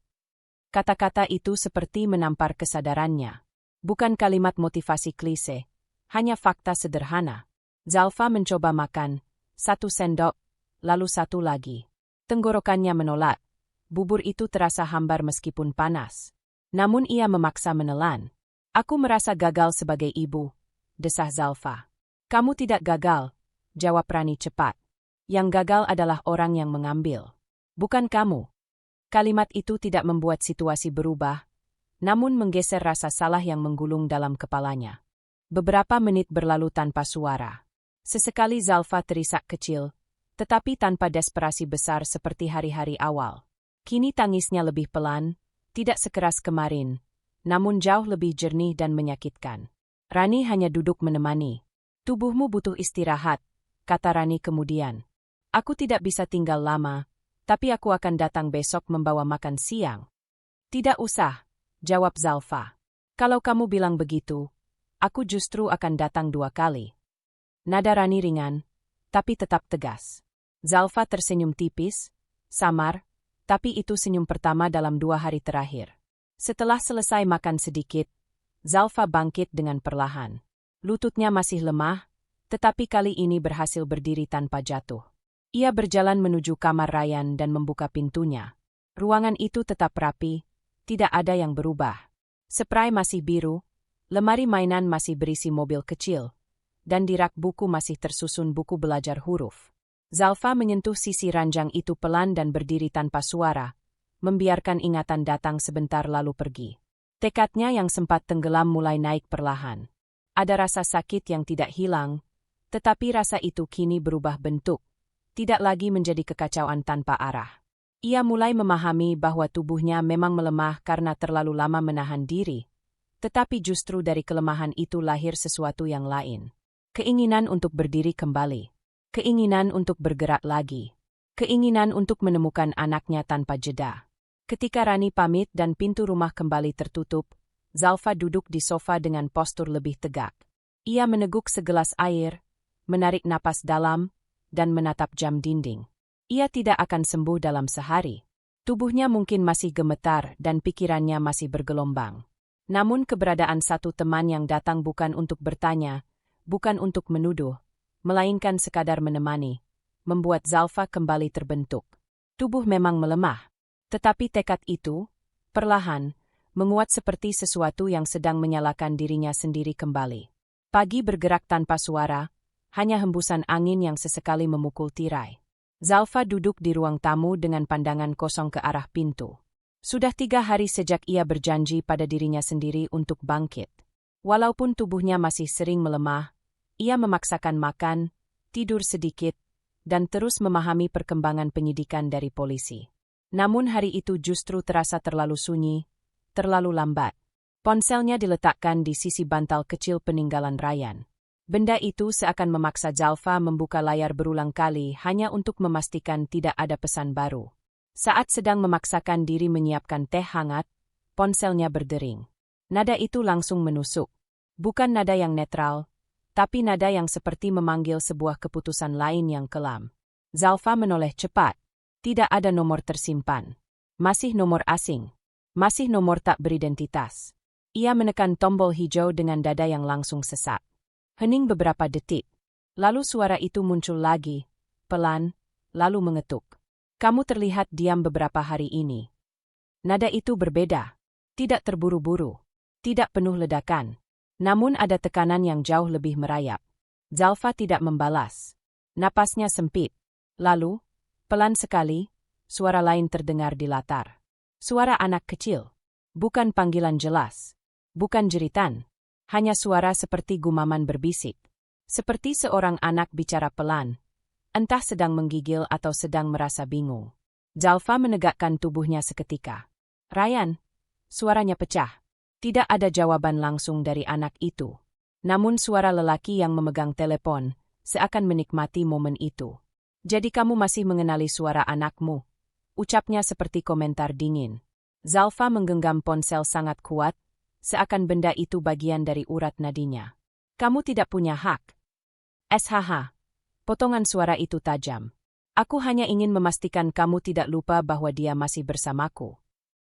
Kata-kata itu seperti menampar kesadarannya. Bukan kalimat motivasi klise, hanya fakta sederhana. Zalfa mencoba makan. 1 sendok, lalu 1 lagi. Tenggorokannya menolak. Bubur itu terasa hambar meskipun panas. Namun ia memaksa menelan. Aku merasa gagal sebagai ibu. desah Zalfa. Kamu tidak gagal, jawab Rani cepat. Yang gagal adalah orang yang mengambil. Bukan kamu. Kalimat itu tidak membuat situasi berubah, namun menggeser rasa salah yang menggulung dalam kepalanya. Beberapa menit berlalu tanpa suara. Sesekali Zalfa terisak kecil, tetapi tanpa desperasi besar seperti hari-hari awal. Kini tangisnya lebih pelan, tidak sekeras kemarin, namun jauh lebih jernih dan menyakitkan. Rani hanya duduk menemani. Tubuhmu butuh istirahat, kata Rani kemudian. Aku tidak bisa tinggal lama, tapi aku akan datang besok membawa makan siang. Tidak usah, jawab Zalfa. Kalau kamu bilang begitu, aku justru akan datang 2 kali. Nada Rani ringan, tapi tetap tegas. Zalfa tersenyum tipis, samar, tapi itu senyum pertama dalam 2 hari terakhir. Setelah selesai makan sedikit, Zalfa bangkit dengan perlahan. Lututnya masih lemah, tetapi kali ini berhasil berdiri tanpa jatuh. Ia berjalan menuju kamar Ryan dan membuka pintunya. Ruangan itu tetap rapi, tidak ada yang berubah. Spray masih biru, lemari mainan masih berisi mobil kecil, dan di rak buku masih tersusun buku belajar huruf. Zalfa menyentuh sisi ranjang itu pelan dan berdiri tanpa suara, membiarkan ingatan datang sebentar lalu pergi. Tekadnya yang sempat tenggelam mulai naik perlahan. Ada rasa sakit yang tidak hilang, tetapi rasa itu kini berubah bentuk, tidak lagi menjadi kekacauan tanpa arah. Ia mulai memahami bahwa tubuhnya memang melemah karena terlalu lama menahan diri, tetapi justru dari kelemahan itu lahir sesuatu yang lain. Keinginan untuk berdiri kembali. Keinginan untuk bergerak lagi. Keinginan untuk menemukan anaknya tanpa jeda. Ketika Rani pamit dan pintu rumah kembali tertutup, Zalfa duduk di sofa dengan postur lebih tegak. Ia meneguk segelas air, menarik napas dalam, dan menatap jam dinding. Ia tidak akan sembuh dalam sehari. Tubuhnya mungkin masih gemetar dan pikirannya masih bergelombang. Namun keberadaan satu teman yang datang bukan untuk bertanya, bukan untuk menuduh, melainkan sekadar menemani, membuat Zalfa kembali terbentuk. Tubuh memang melemah, tetapi tekad itu, perlahan, menguat seperti sesuatu yang sedang menyalakan dirinya sendiri kembali. Pagi bergerak tanpa suara, hanya hembusan angin yang sesekali memukul tirai. Zalfa duduk di ruang tamu dengan pandangan kosong ke arah pintu. Sudah 3 hari sejak ia berjanji pada dirinya sendiri untuk bangkit. Walaupun tubuhnya masih sering melemah, ia memaksakan makan, tidur sedikit, dan terus memahami perkembangan penyidikan dari polisi. Namun hari itu justru terasa terlalu sunyi, terlalu lambat. Ponselnya diletakkan di sisi bantal kecil peninggalan Ryan. Benda itu seakan memaksa Zalfa membuka layar berulang kali hanya untuk memastikan tidak ada pesan baru. Saat sedang memaksakan diri menyiapkan teh hangat, ponselnya berdering. Nada itu langsung menusuk. Bukan nada yang netral, tapi nada yang seperti memanggil sebuah keputusan lain yang kelam. Zalfa menoleh cepat. Tidak ada nomor tersimpan. Masih nomor asing. Masih nomor tak beridentitas. Ia menekan tombol hijau dengan dada yang langsung sesak. Hening beberapa detik. Lalu suara itu muncul lagi, pelan, lalu mengetuk. Kamu terlihat diam beberapa hari ini. Nada itu berbeda. Tidak terburu-buru. Tidak penuh ledakan. Namun ada tekanan yang jauh lebih merayap. Zalfa tidak membalas. Napasnya sempit. Lalu, pelan sekali, suara lain terdengar di latar. Suara anak kecil. Bukan panggilan jelas. Bukan jeritan. Hanya suara seperti gumaman berbisik. Seperti seorang anak bicara pelan. Entah sedang menggigil atau sedang merasa bingung. Zalfa menegakkan tubuhnya seketika. Ryan. Suaranya pecah. Tidak ada jawaban langsung dari anak itu. Namun suara lelaki yang memegang telepon seakan menikmati momen itu. Jadi kamu masih mengenali suara anakmu? Ucapnya seperti komentar dingin. Zalfa menggenggam ponsel sangat kuat, seakan benda itu bagian dari urat nadinya. Kamu tidak punya hak. SHH. Potongan suara itu tajam. Aku hanya ingin memastikan kamu tidak lupa bahwa dia masih bersamaku.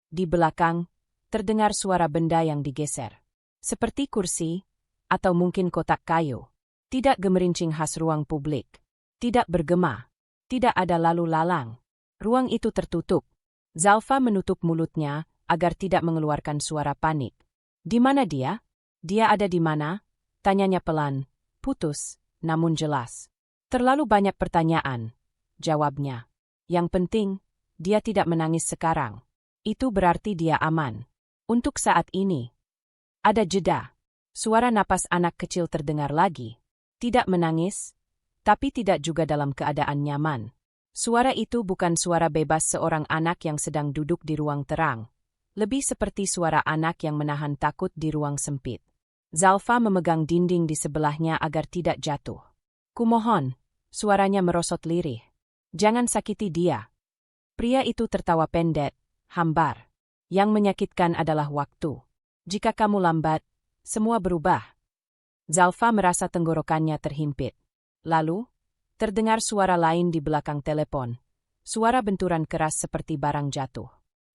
Di belakang, terdengar suara benda yang digeser. Seperti kursi, atau mungkin kotak kayu. Tidak gemerincing khas ruang publik. Tidak bergema. Tidak ada lalu lalang. Ruang itu tertutup. Zalfa menutup mulutnya agar tidak mengeluarkan suara panik. Di mana dia? Dia ada di mana? Tanyanya pelan, putus, namun jelas. Terlalu banyak pertanyaan, jawabnya. Yang penting, dia tidak menangis sekarang. Itu berarti dia aman. Untuk saat ini. Ada jeda. Suara napas anak kecil terdengar lagi. Tidak menangis, tapi tidak juga dalam keadaan nyaman. Suara itu bukan suara bebas seorang anak yang sedang duduk di ruang terang. Lebih seperti suara anak yang menahan takut di ruang sempit. Zalfa memegang dinding di sebelahnya agar tidak jatuh. Kumohon, suaranya merosot lirih. Jangan sakiti dia. Pria itu tertawa pendek, hambar. Yang menyakitkan adalah waktu. Jika kamu lambat, semua berubah. Zalfa merasa tenggorokannya terhimpit. Lalu, terdengar suara lain di belakang telepon. Suara benturan keras seperti barang jatuh.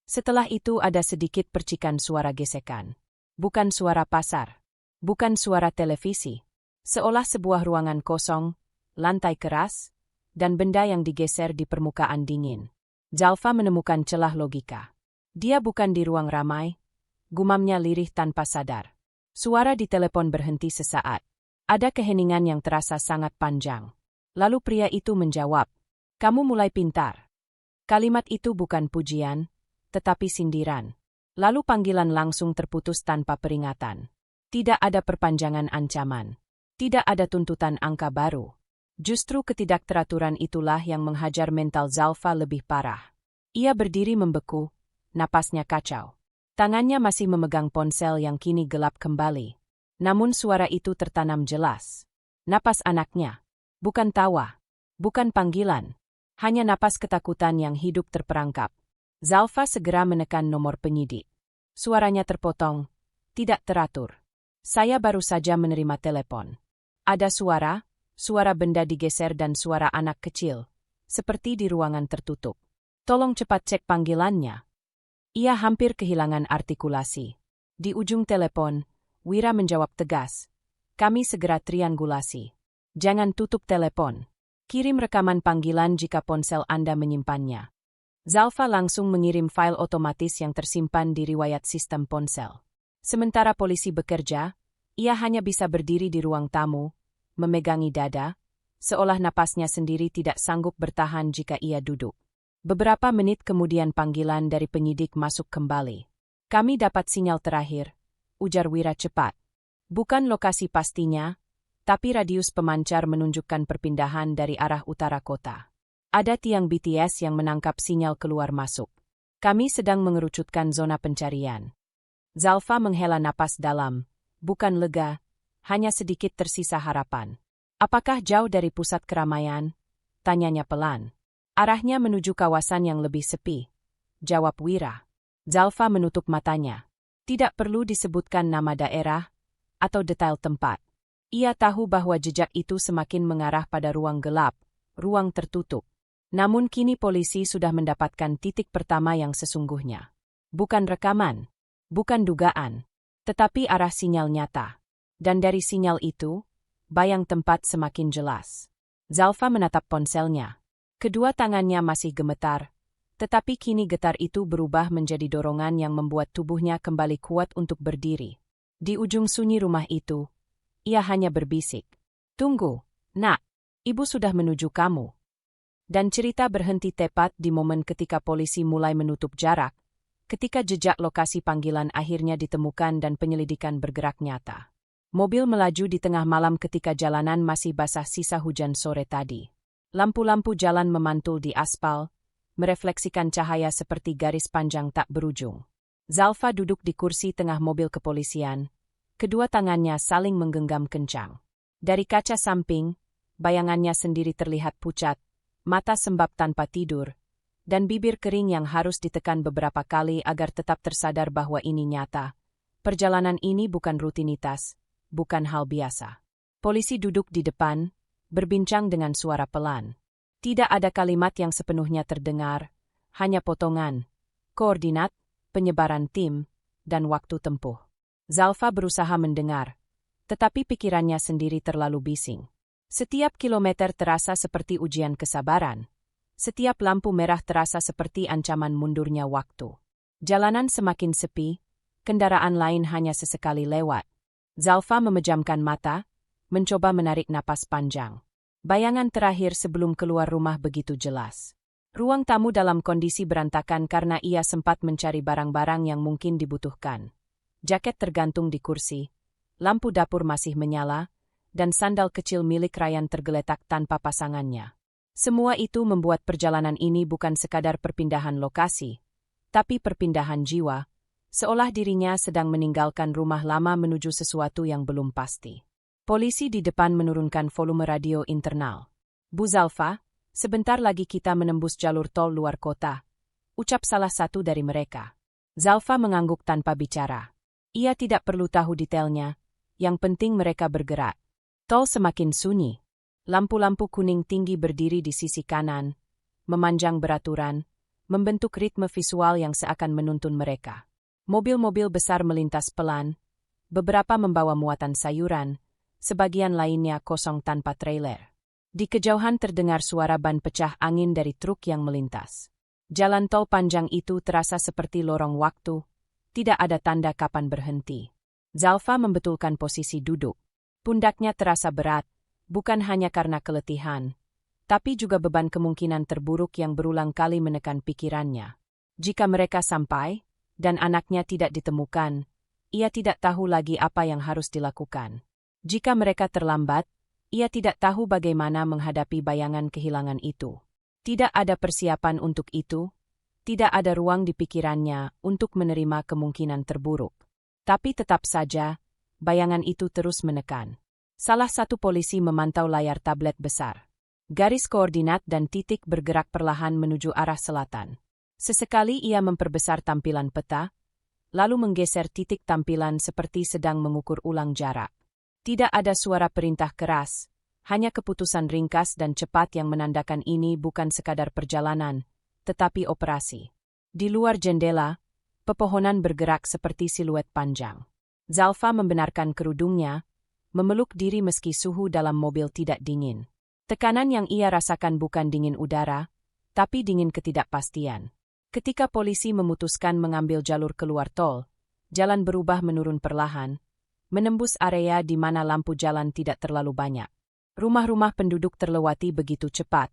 Setelah itu ada sedikit percikan suara gesekan. Bukan suara pasar. Bukan suara televisi. Seolah sebuah ruangan kosong, lantai keras, dan benda yang digeser di permukaan dingin. Zalfa menemukan celah logika. Dia bukan di ruang ramai, gumamnya lirih tanpa sadar. Suara di telepon berhenti sesaat. Ada keheningan yang terasa sangat panjang. Lalu pria itu menjawab, "Kamu mulai pintar." Kalimat itu bukan pujian, tetapi sindiran. Lalu panggilan langsung terputus tanpa peringatan. Tidak ada perpanjangan ancaman. Tidak ada tuntutan angka baru. Justru ketidakteraturan itulah yang menghajar mental Zalfa lebih parah. Ia berdiri membeku, napasnya kacau. Tangannya masih memegang ponsel yang kini gelap kembali. Namun suara itu tertanam jelas. Napas anaknya. Bukan tawa. Bukan panggilan. Hanya napas ketakutan yang hidup terperangkap. Zalfa segera menekan nomor penyidik. Suaranya terpotong. Tidak teratur. "Saya baru saja menerima telepon. Ada suara benda digeser dan suara anak kecil. Seperti di ruangan tertutup. Tolong cepat cek panggilannya." Ia hampir kehilangan artikulasi. Di ujung telepon, Wira menjawab tegas. "Kami segera triangulasi. Jangan tutup telepon. Kirim rekaman panggilan jika ponsel Anda menyimpannya." Zalfa langsung mengirim file otomatis yang tersimpan di riwayat sistem ponsel. Sementara polisi bekerja, ia hanya bisa berdiri di ruang tamu, memegangi dada, seolah napasnya sendiri tidak sanggup bertahan jika ia duduk. Beberapa menit kemudian panggilan dari penyidik masuk kembali. "Kami dapat sinyal terakhir," ujar Wira cepat. "Bukan lokasi pastinya, tapi radius pemancar menunjukkan perpindahan dari arah utara kota. Ada tiang BTS yang menangkap sinyal keluar masuk. Kami sedang mengerucutkan zona pencarian." Zalfa menghela napas dalam, bukan lega, hanya sedikit tersisa harapan. "Apakah jauh dari pusat keramaian?" tanyanya pelan. "Arahnya menuju kawasan yang lebih sepi," jawab Wira. Zalfa menutup matanya. Tidak perlu disebutkan nama daerah atau detail tempat. Ia tahu bahwa jejak itu semakin mengarah pada ruang gelap, ruang tertutup. Namun kini polisi sudah mendapatkan titik pertama yang sesungguhnya. Bukan rekaman, bukan dugaan, tetapi arah sinyal nyata. Dan dari sinyal itu, bayang tempat semakin jelas. Zalfa menatap ponselnya. Kedua tangannya masih gemetar, tetapi kini getar itu berubah menjadi dorongan yang membuat tubuhnya kembali kuat untuk berdiri. Di ujung sunyi rumah itu, ia hanya berbisik, "Tunggu, nak, ibu sudah menuju kamu." Dan cerita berhenti tepat di momen ketika polisi mulai menutup jarak, ketika jejak lokasi panggilan akhirnya ditemukan dan penyelidikan bergerak nyata. Mobil melaju di tengah malam ketika jalanan masih basah sisa hujan sore tadi. Lampu-lampu jalan memantul di aspal, merefleksikan cahaya seperti garis panjang tak berujung. Zalfa duduk di kursi tengah mobil kepolisian, kedua tangannya saling menggenggam kencang. Dari kaca samping, bayangannya sendiri terlihat pucat, mata sembab tanpa tidur, dan bibir kering yang harus ditekan beberapa kali agar tetap tersadar bahwa ini nyata. Perjalanan ini bukan rutinitas, bukan hal biasa. Polisi duduk di depan, berbincang dengan suara pelan. Tidak ada kalimat yang sepenuhnya terdengar, hanya potongan, koordinat, penyebaran tim, dan waktu tempuh. Zalfa berusaha mendengar, tetapi pikirannya sendiri terlalu bising. Setiap kilometer terasa seperti ujian kesabaran. Setiap lampu merah terasa seperti ancaman mundurnya waktu. Jalanan semakin sepi, kendaraan lain hanya sesekali lewat. Zalfa memejamkan mata, mencoba menarik napas panjang. Bayangan terakhir sebelum keluar rumah begitu jelas. Ruang tamu dalam kondisi berantakan karena ia sempat mencari barang-barang yang mungkin dibutuhkan. Jaket tergantung di kursi, lampu dapur masih menyala, dan sandal kecil milik Ryan tergeletak tanpa pasangannya. Semua itu membuat perjalanan ini bukan sekadar perpindahan lokasi, tapi perpindahan jiwa, seolah dirinya sedang meninggalkan rumah lama menuju sesuatu yang belum pasti. Polisi di depan menurunkan volume radio internal. Bu Zalfa, sebentar lagi kita menembus jalur tol luar kota, ucap salah satu dari mereka. Zalfa mengangguk tanpa bicara. Ia tidak perlu tahu detailnya, yang penting mereka bergerak. Tol semakin sunyi. Lampu-lampu kuning tinggi berdiri di sisi kanan, memanjang beraturan, membentuk ritme visual yang seakan menuntun mereka. Mobil-mobil besar melintas pelan, beberapa membawa muatan sayuran, sebagian lainnya kosong tanpa trailer. Di kejauhan terdengar suara ban pecah angin dari truk yang melintas. Jalan tol panjang itu terasa seperti lorong waktu, tidak ada tanda kapan berhenti. Zalfa membetulkan posisi duduk. Pundaknya terasa berat, bukan hanya karena keletihan, tapi juga beban kemungkinan terburuk yang berulang kali menekan pikirannya. Jika mereka sampai, dan anaknya tidak ditemukan, ia tidak tahu lagi apa yang harus dilakukan. Jika mereka terlambat, ia tidak tahu bagaimana menghadapi bayangan kehilangan itu. Tidak ada persiapan untuk itu, tidak ada ruang di pikirannya untuk menerima kemungkinan terburuk. Tapi tetap saja, bayangan itu terus menekan. Salah satu polisi memantau layar tablet besar. Garis koordinat dan titik bergerak perlahan menuju arah selatan. Sesekali ia memperbesar tampilan peta, lalu menggeser titik tampilan seperti sedang mengukur ulang jarak. Tidak ada suara perintah keras, hanya keputusan ringkas dan cepat yang menandakan ini bukan sekadar perjalanan, tetapi operasi. Di luar jendela, pepohonan bergerak seperti siluet panjang. Zalfa membenarkan kerudungnya, memeluk diri meski suhu dalam mobil tidak dingin. Tekanan yang ia rasakan bukan dingin udara, tapi dingin ketidakpastian. Ketika polisi memutuskan mengambil jalur keluar tol, jalan berubah menurun perlahan, menembus area di mana lampu jalan tidak terlalu banyak. Rumah-rumah penduduk terlewati begitu cepat,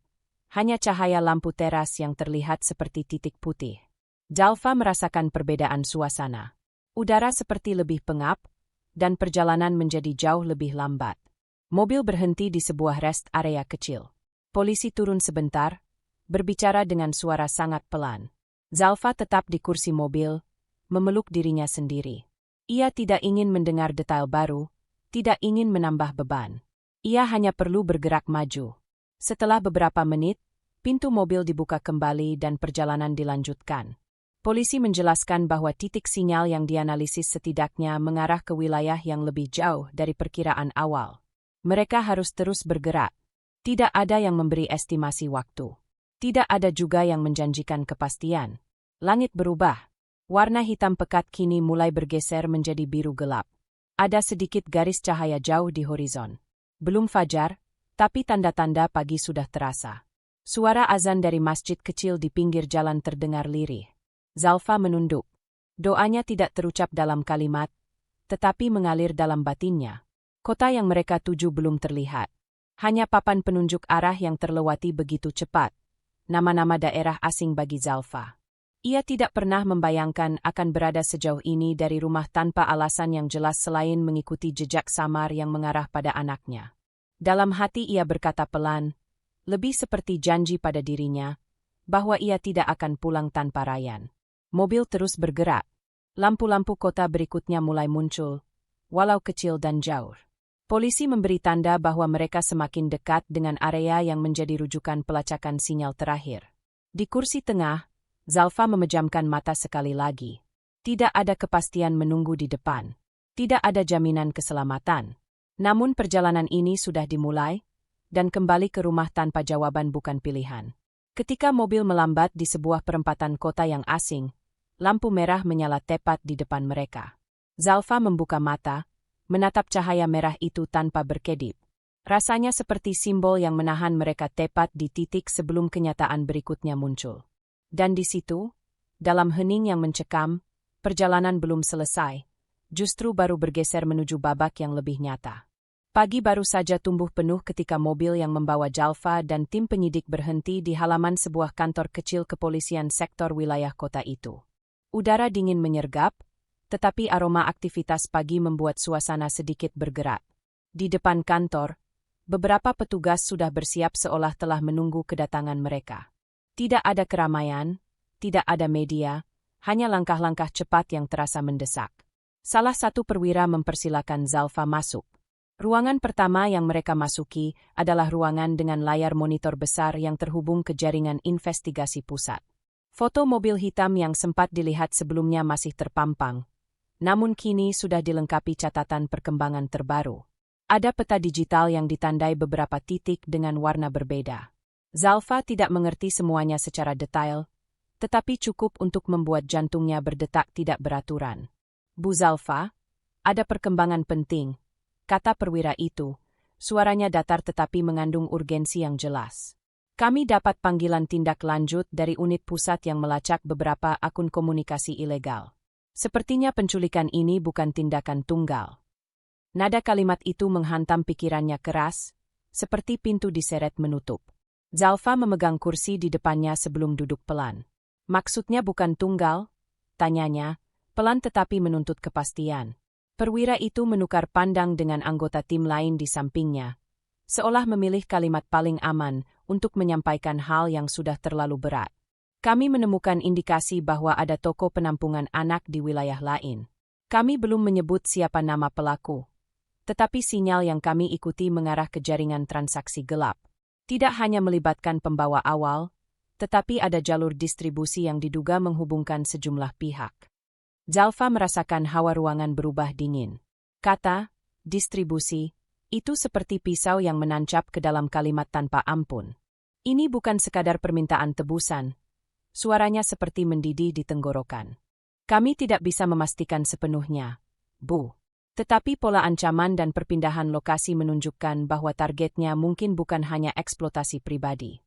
hanya cahaya lampu teras yang terlihat seperti titik putih. Zalfa merasakan perbedaan suasana. Udara seperti lebih pengap, dan perjalanan menjadi jauh lebih lambat. Mobil berhenti di sebuah rest area kecil. Polisi turun sebentar, berbicara dengan suara sangat pelan. Zalfa tetap di kursi mobil, memeluk dirinya sendiri. Ia tidak ingin mendengar detail baru, tidak ingin menambah beban. Ia hanya perlu bergerak maju. Setelah beberapa menit, pintu mobil dibuka kembali dan perjalanan dilanjutkan. Polisi menjelaskan bahwa titik sinyal yang dianalisis setidaknya mengarah ke wilayah yang lebih jauh dari perkiraan awal. Mereka harus terus bergerak. Tidak ada yang memberi estimasi waktu. Tidak ada juga yang menjanjikan kepastian. Langit berubah. Warna hitam pekat kini mulai bergeser menjadi biru gelap. Ada sedikit garis cahaya jauh di horizon. Belum fajar, tapi tanda-tanda pagi sudah terasa. Suara azan dari masjid kecil di pinggir jalan terdengar lirih. Zalfa menunduk. Doanya tidak terucap dalam kalimat, tetapi mengalir dalam batinnya. Kota yang mereka tuju belum terlihat. Hanya papan penunjuk arah yang terlewati begitu cepat. Nama-nama daerah asing bagi Zalfa. Ia tidak pernah membayangkan akan berada sejauh ini dari rumah tanpa alasan yang jelas selain mengikuti jejak samar yang mengarah pada anaknya. Dalam hati ia berkata pelan, lebih seperti janji pada dirinya, bahwa ia tidak akan pulang tanpa Ryan. Mobil terus bergerak. Lampu-lampu kota berikutnya mulai muncul, walau kecil dan jauh. Polisi memberi tanda bahwa mereka semakin dekat dengan area yang menjadi rujukan pelacakan sinyal terakhir. Di kursi tengah, Zalfa memejamkan mata sekali lagi. Tidak ada kepastian menunggu di depan. Tidak ada jaminan keselamatan. Namun perjalanan ini sudah dimulai, dan kembali ke rumah tanpa jawaban bukan pilihan. Ketika mobil melambat di sebuah perempatan kota yang asing, lampu merah menyala tepat di depan mereka. Zalfa membuka mata, menatap cahaya merah itu tanpa berkedip. Rasanya seperti simbol yang menahan mereka tepat di titik sebelum kenyataan berikutnya muncul. Dan di situ, dalam hening yang mencekam, perjalanan belum selesai, justru baru bergeser menuju babak yang lebih nyata. Pagi baru saja tumbuh penuh ketika mobil yang membawa Zalfa dan tim penyidik berhenti di halaman sebuah kantor kecil kepolisian sektor wilayah kota itu. Udara dingin menyergap, tetapi aroma aktivitas pagi membuat suasana sedikit bergerak. Di depan kantor, beberapa petugas sudah bersiap seolah telah menunggu kedatangan mereka. Tidak ada keramaian, tidak ada media, hanya langkah-langkah cepat yang terasa mendesak. Salah satu perwira mempersilakan Zalfa masuk. Ruangan pertama yang mereka masuki adalah ruangan dengan layar monitor besar yang terhubung ke jaringan investigasi pusat. Foto mobil hitam yang sempat dilihat sebelumnya masih terpampang, namun kini sudah dilengkapi catatan perkembangan terbaru. Ada peta digital yang ditandai beberapa titik dengan warna berbeda. Zalfa tidak mengerti semuanya secara detail, tetapi cukup untuk membuat jantungnya berdetak tidak beraturan. "Bu Zalfa, ada perkembangan penting," kata perwira itu, suaranya datar tetapi mengandung urgensi yang jelas. "Kami dapat panggilan tindak lanjut dari unit pusat yang melacak beberapa akun komunikasi ilegal. Sepertinya penculikan ini bukan tindakan tunggal." Nada kalimat itu menghantam pikirannya keras, seperti pintu diseret menutup. Zalfa memegang kursi di depannya sebelum duduk pelan. "Maksudnya bukan tunggal?" tanyanya, pelan tetapi menuntut kepastian. Perwira itu menukar pandang dengan anggota tim lain di sampingnya, seolah memilih kalimat paling aman untuk menyampaikan hal yang sudah terlalu berat. "Kami menemukan indikasi bahwa ada toko penampungan anak di wilayah lain. Kami belum menyebut siapa nama pelaku, tetapi sinyal yang kami ikuti mengarah ke jaringan transaksi gelap. Tidak hanya melibatkan pembawa awal, tetapi ada jalur distribusi yang diduga menghubungkan sejumlah pihak." Zalfa merasakan hawa ruangan berubah dingin. Kata, distribusi, itu seperti pisau yang menancap ke dalam kalimat tanpa ampun. Ini bukan sekadar permintaan tebusan. Suaranya seperti mendidih di tenggorokan. "Kami tidak bisa memastikan sepenuhnya, Bu. Tetapi pola ancaman dan perpindahan lokasi menunjukkan bahwa targetnya mungkin bukan hanya eksploitasi pribadi."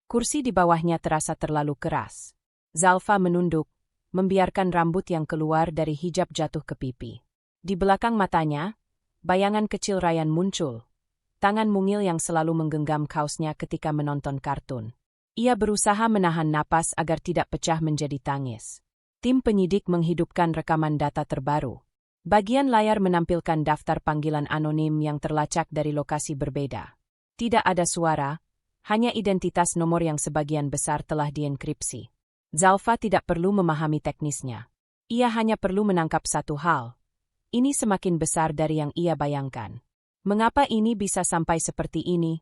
Kursi di bawahnya terasa terlalu keras. Zalfa menunduk, membiarkan rambut yang keluar dari hijab jatuh ke pipi. Di belakang matanya, bayangan kecil Ryan muncul. Tangan mungil yang selalu menggenggam kaosnya ketika menonton kartun. Ia berusaha menahan napas agar tidak pecah menjadi tangis. Tim penyidik menghidupkan rekaman data terbaru. Bagian layar menampilkan daftar panggilan anonim yang terlacak dari lokasi berbeda. Tidak ada suara, hanya identitas nomor yang sebagian besar telah dienkripsi. Zalfa tidak perlu memahami teknisnya. Ia hanya perlu menangkap satu hal. Ini semakin besar dari yang ia bayangkan. Mengapa ini bisa sampai seperti ini?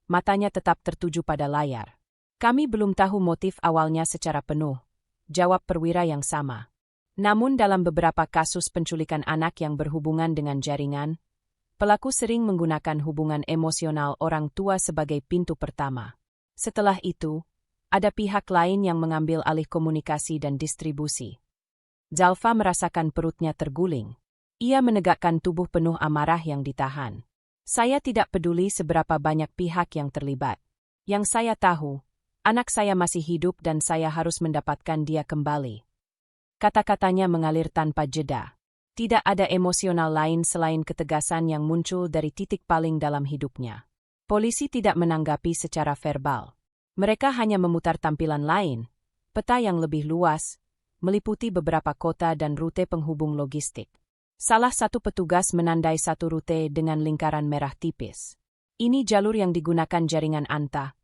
Matanya tetap tertuju pada layar. "Kami belum tahu motif awalnya secara penuh," jawab perwira yang sama. "Namun dalam beberapa kasus penculikan anak yang berhubungan dengan jaringan, pelaku sering menggunakan hubungan emosional orang tua sebagai pintu pertama. Setelah itu, ada pihak lain yang mengambil alih komunikasi dan distribusi." Zalfa merasakan perutnya terguling. Ia menegakkan tubuh penuh amarah yang ditahan. "Saya tidak peduli seberapa banyak pihak yang terlibat. Yang saya tahu, anak saya masih hidup dan saya harus mendapatkan dia kembali." Kata-katanya mengalir tanpa jeda. Tidak ada emosional lain selain ketegasan yang muncul dari titik paling dalam hidupnya. Polisi tidak menanggapi secara verbal. Mereka hanya memutar tampilan lain, peta yang lebih luas, meliputi beberapa kota dan rute penghubung logistik. Salah satu petugas menandai satu rute dengan lingkaran merah tipis. "Ini jalur yang digunakan jaringan Anta."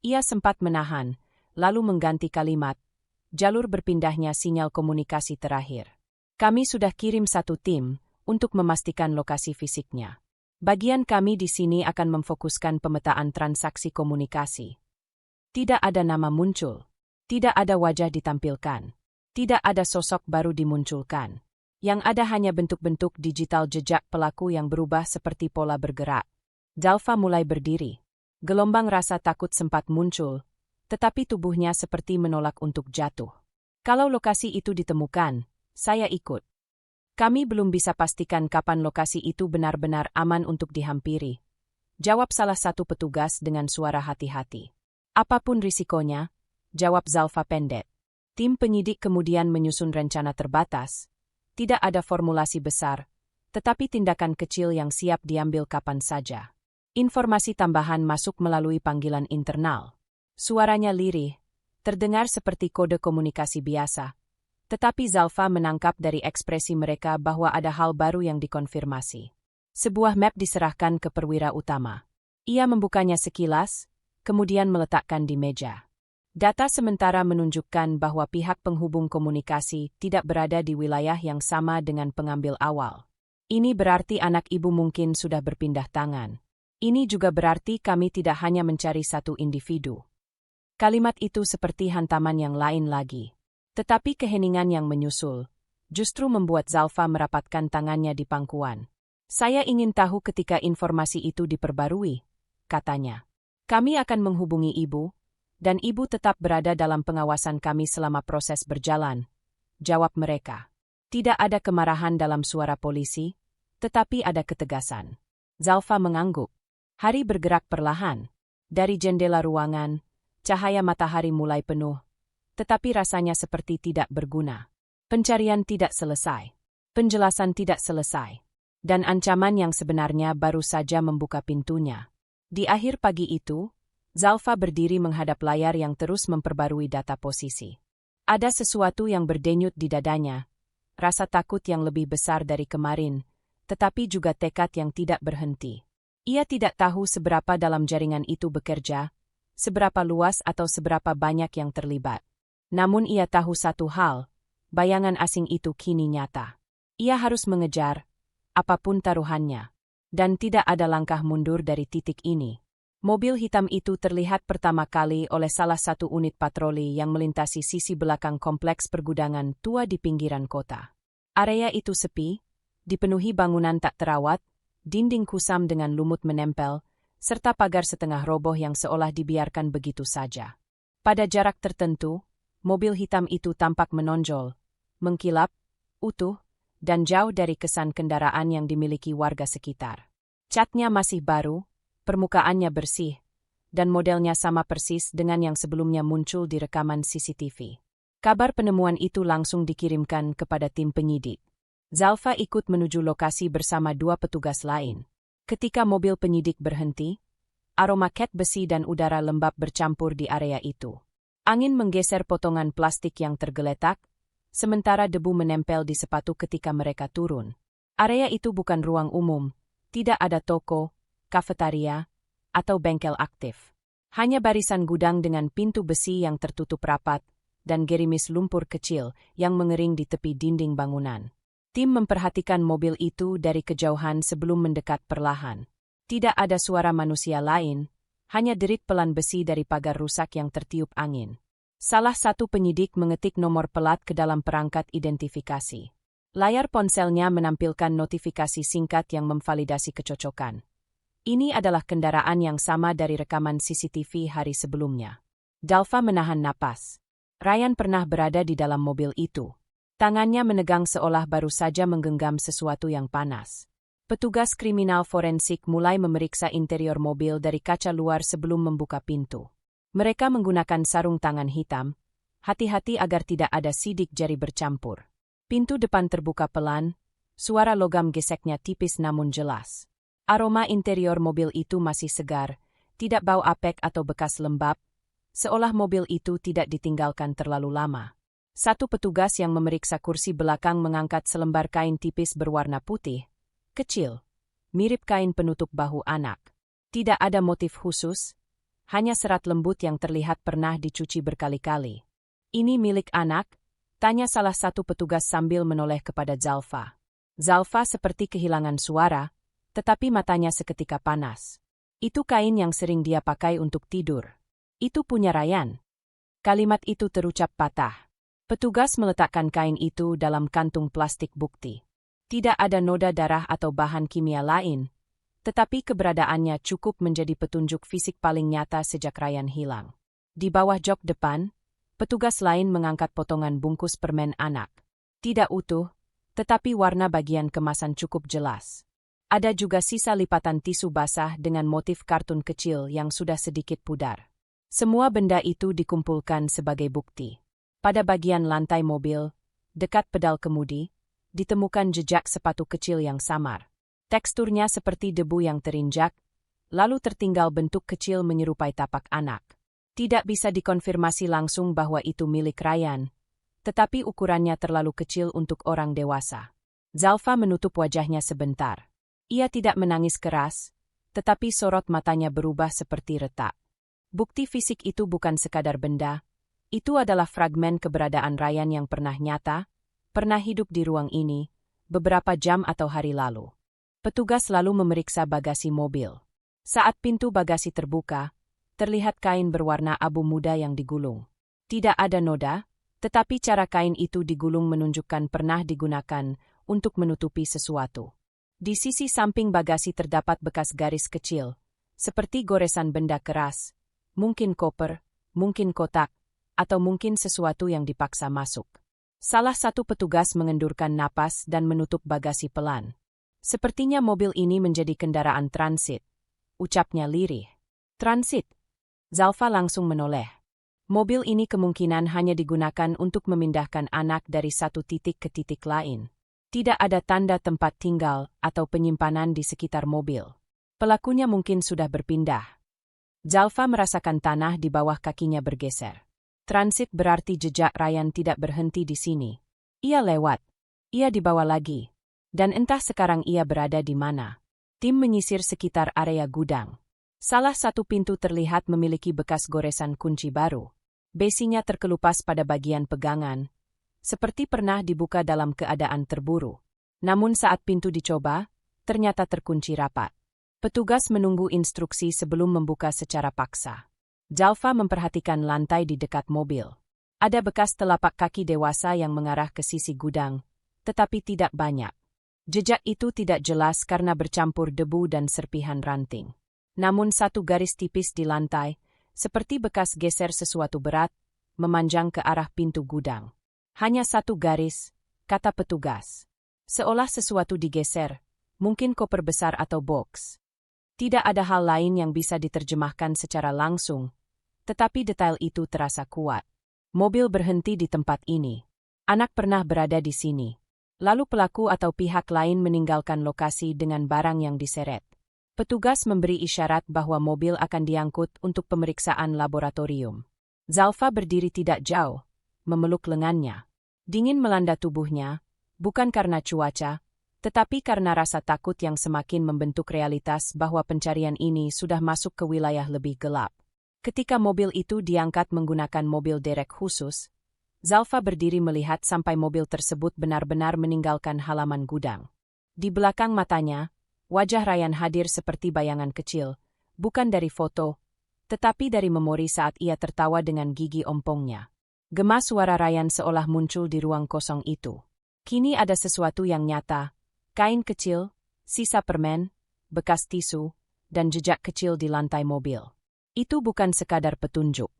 Ia sempat menahan, lalu mengganti kalimat, "Jalur berpindahnya sinyal komunikasi terakhir. Kami sudah kirim satu tim untuk memastikan lokasi fisiknya. Bagian kami di sini akan memfokuskan pemetaan transaksi komunikasi." Tidak ada nama muncul. Tidak ada wajah ditampilkan. Tidak ada sosok baru dimunculkan. Yang ada hanya bentuk-bentuk digital jejak pelaku yang berubah seperti pola bergerak. Zalfa mulai berdiri. Gelombang rasa takut sempat muncul, tetapi tubuhnya seperti menolak untuk jatuh. "Kalau lokasi itu ditemukan, saya ikut. Kami belum bisa pastikan kapan lokasi itu benar-benar aman untuk dihampiri," jawab salah satu petugas dengan suara hati-hati. "Apapun risikonya," jawab Zalfa pendek. Tim penyidik kemudian menyusun rencana terbatas, Tidak ada formulasi besar, tetapi tindakan kecil yang siap diambil kapan saja. Informasi tambahan masuk melalui panggilan internal. Suaranya lirih, terdengar seperti kode komunikasi biasa. Tetapi Zalfa menangkap dari ekspresi mereka bahwa ada hal baru yang dikonfirmasi. Sebuah map diserahkan ke perwira utama. Ia membukanya sekilas, kemudian meletakkan di meja. Data sementara menunjukkan bahwa pihak penghubung komunikasi tidak berada di wilayah yang sama dengan pengambil awal. Ini berarti anak ibu mungkin sudah berpindah tangan. Ini juga berarti kami tidak hanya mencari satu individu. Kalimat itu seperti hantaman yang lain lagi. Tetapi keheningan yang menyusul justru membuat Zalfa merapatkan tangannya di pangkuan. Saya ingin tahu ketika informasi itu diperbarui, katanya. Kami akan menghubungi ibu, dan ibu tetap berada dalam pengawasan kami selama proses berjalan, jawab mereka. Tidak ada kemarahan dalam suara polisi, tetapi ada ketegasan. Zalfa mengangguk. Hari bergerak perlahan. Dari jendela ruangan, cahaya matahari mulai penuh, tetapi rasanya seperti tidak berguna. Pencarian tidak selesai. Penjelasan tidak selesai. Dan ancaman yang sebenarnya baru saja membuka pintunya. Di akhir pagi itu, Zalfa berdiri menghadap layar yang terus memperbarui data posisi. Ada sesuatu yang berdenyut di dadanya, rasa takut yang lebih besar dari kemarin, tetapi juga tekad yang tidak berhenti. Ia tidak tahu seberapa dalam jaringan itu bekerja, seberapa luas atau seberapa banyak yang terlibat. Namun ia tahu satu hal, bayangan asing itu kini nyata. Ia harus mengejar, apapun taruhannya. Dan tidak ada langkah mundur dari titik ini. Mobil hitam itu terlihat pertama kali oleh salah satu unit patroli yang melintasi sisi belakang kompleks pergudangan tua di pinggiran kota. Area itu sepi, dipenuhi bangunan tak terawat, dinding kusam dengan lumut menempel, serta pagar setengah roboh yang seolah dibiarkan begitu saja. Pada jarak tertentu, mobil hitam itu tampak menonjol, mengkilap, utuh, dan jauh dari kesan kendaraan yang dimiliki warga sekitar. Catnya masih baru, permukaannya bersih, dan modelnya sama persis dengan yang sebelumnya muncul di rekaman CCTV. Kabar penemuan itu langsung dikirimkan kepada tim penyidik. Zalfa ikut menuju lokasi bersama dua petugas lain. Ketika mobil penyidik berhenti, aroma ket besi dan udara lembab bercampur di area itu. Angin menggeser potongan plastik yang tergeletak, sementara debu menempel di sepatu ketika mereka turun. Area itu bukan ruang umum, tidak ada toko, kafetaria, atau bengkel aktif. Hanya barisan gudang dengan pintu besi yang tertutup rapat, dan gerimis lumpur kecil yang mengering di tepi dinding bangunan. Tim memperhatikan mobil itu dari kejauhan sebelum mendekat perlahan. Tidak ada suara manusia lain, hanya derit pelan besi dari pagar rusak yang tertiup angin. Salah satu penyidik mengetik nomor pelat ke dalam perangkat identifikasi. Layar ponselnya menampilkan notifikasi singkat yang memvalidasi kecocokan. Ini adalah kendaraan yang sama dari rekaman CCTV hari sebelumnya. Zalfa menahan napas. Ryan pernah berada di dalam mobil itu. Tangannya menegang seolah baru saja menggenggam sesuatu yang panas. Petugas kriminal forensik mulai memeriksa interior mobil dari kaca luar sebelum membuka pintu. Mereka menggunakan sarung tangan hitam, hati-hati agar tidak ada sidik jari bercampur. Pintu depan terbuka pelan, suara logam geseknya tipis namun jelas. Aroma interior mobil itu masih segar, tidak bau apek atau bekas lembab, seolah mobil itu tidak ditinggalkan terlalu lama. Satu petugas yang memeriksa kursi belakang mengangkat selembar kain tipis berwarna putih, kecil, mirip kain penutup bahu anak. Tidak ada motif khusus, hanya serat lembut yang terlihat pernah dicuci berkali-kali. Ini milik anak? Tanya salah satu petugas sambil menoleh kepada Zalfa. Zalfa seperti kehilangan suara, tetapi matanya seketika panas. Itu kain yang sering dia pakai untuk tidur. Itu punya Ryan. Kalimat itu terucap patah. Petugas meletakkan kain itu dalam kantung plastik bukti. Tidak ada noda darah atau bahan kimia lain, tetapi keberadaannya cukup menjadi petunjuk fisik paling nyata sejak Ryan hilang. Di bawah jok depan, petugas lain mengangkat potongan bungkus permen anak. Tidak utuh, tetapi warna bagian kemasan cukup jelas. Ada juga sisa lipatan tisu basah dengan motif kartun kecil yang sudah sedikit pudar. Semua benda itu dikumpulkan sebagai bukti. Pada bagian lantai mobil, dekat pedal kemudi, ditemukan jejak sepatu kecil yang samar. Teksturnya seperti debu yang terinjak, lalu tertinggal bentuk kecil menyerupai tapak anak. Tidak bisa dikonfirmasi langsung bahwa itu milik Ryan, tetapi ukurannya terlalu kecil untuk orang dewasa. Zalfa menutup wajahnya sebentar. Ia tidak menangis keras, tetapi sorot matanya berubah seperti retak. Bukti fisik itu bukan sekadar benda, itu adalah fragmen keberadaan Ryan yang pernah nyata, pernah hidup di ruang ini, beberapa jam atau hari lalu. Petugas lalu memeriksa bagasi mobil. Saat pintu bagasi terbuka, terlihat kain berwarna abu muda yang digulung. Tidak ada noda, tetapi cara kain itu digulung menunjukkan pernah digunakan untuk menutupi sesuatu. Di sisi samping bagasi terdapat bekas garis kecil, seperti goresan benda keras, mungkin koper, mungkin kotak, atau mungkin sesuatu yang dipaksa masuk. Salah satu petugas mengendurkan napas dan menutup bagasi pelan. Sepertinya mobil ini menjadi kendaraan transit, ucapnya lirih. Transit? Zalfa langsung menoleh. Mobil ini kemungkinan hanya digunakan untuk memindahkan anak dari satu titik ke titik lain. Tidak ada tanda tempat tinggal atau penyimpanan di sekitar mobil. Pelakunya mungkin sudah berpindah. Zalfa merasakan tanah di bawah kakinya bergeser. Transit berarti jejak Ryan tidak berhenti di sini. Ia lewat. Ia dibawa lagi. Dan entah sekarang ia berada di mana. Tim menyisir sekitar area gudang. Salah satu pintu terlihat memiliki bekas goresan kunci baru. Besinya terkelupas pada bagian pegangan, seperti pernah dibuka dalam keadaan terburu. Namun saat pintu dicoba, ternyata terkunci rapat. Petugas menunggu instruksi sebelum membuka secara paksa. Zalfa memperhatikan lantai di dekat mobil. Ada bekas telapak kaki dewasa yang mengarah ke sisi gudang, tetapi tidak banyak. Jejak itu tidak jelas karena bercampur debu dan serpihan ranting. Namun satu garis tipis di lantai, seperti bekas geser sesuatu berat, memanjang ke arah pintu gudang. Hanya satu garis, kata petugas. Seolah sesuatu digeser, mungkin koper besar atau box. Tidak ada hal lain yang bisa diterjemahkan secara langsung, tetapi detail itu terasa kuat. Mobil berhenti di tempat ini. Anak pernah berada di sini. Lalu pelaku atau pihak lain meninggalkan lokasi dengan barang yang diseret. Petugas memberi isyarat bahwa mobil akan diangkut untuk pemeriksaan laboratorium. Zalfa berdiri tidak jauh, memeluk lengannya. Dingin melanda tubuhnya, bukan karena cuaca, tetapi karena rasa takut yang semakin membentuk realitas bahwa pencarian ini sudah masuk ke wilayah lebih gelap. Ketika mobil itu diangkat menggunakan mobil derek khusus, Zalfa berdiri melihat sampai mobil tersebut benar-benar meninggalkan halaman gudang. Di belakang matanya, wajah Ryan hadir seperti bayangan kecil, bukan dari foto, tetapi dari memori saat ia tertawa dengan gigi ompongnya. Gema suara Ryan seolah muncul di ruang kosong itu. Kini ada sesuatu yang nyata, kain kecil, sisa permen, bekas tisu, dan jejak kecil di lantai mobil. Itu bukan sekadar petunjuk.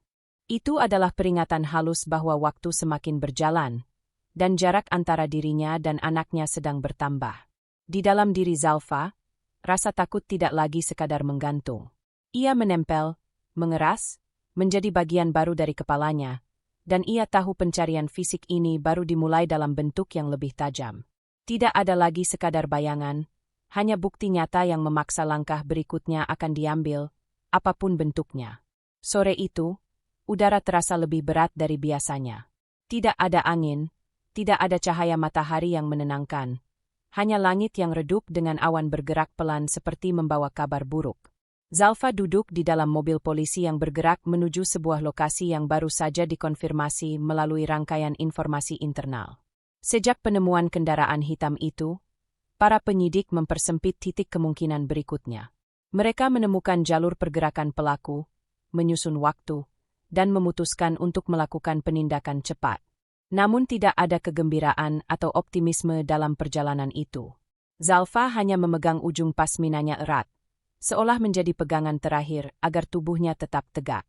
Itu adalah peringatan halus bahwa waktu semakin berjalan, dan jarak antara dirinya dan anaknya sedang bertambah. Di dalam diri Zalfa, rasa takut tidak lagi sekadar menggantung. Ia menempel, mengeras, menjadi bagian baru dari kepalanya, dan ia tahu pencarian fisik ini baru dimulai dalam bentuk yang lebih tajam. Tidak ada lagi sekadar bayangan, hanya bukti nyata yang memaksa langkah berikutnya akan diambil, apapun bentuknya. Sore itu, udara terasa lebih berat dari biasanya. Tidak ada angin, tidak ada cahaya matahari yang menenangkan. Hanya langit yang redup dengan awan bergerak pelan seperti membawa kabar buruk. Zalfa duduk di dalam mobil polisi yang bergerak menuju sebuah lokasi yang baru saja dikonfirmasi melalui rangkaian informasi internal. Sejak penemuan kendaraan hitam itu, para penyidik mempersempit titik kemungkinan berikutnya. Mereka menemukan jalur pergerakan pelaku, menyusun waktu, dan memutuskan untuk melakukan penindakan cepat. Namun tidak ada kegembiraan atau optimisme dalam perjalanan itu. Zalfa hanya memegang ujung pasminanya erat, seolah menjadi pegangan terakhir agar tubuhnya tetap tegak.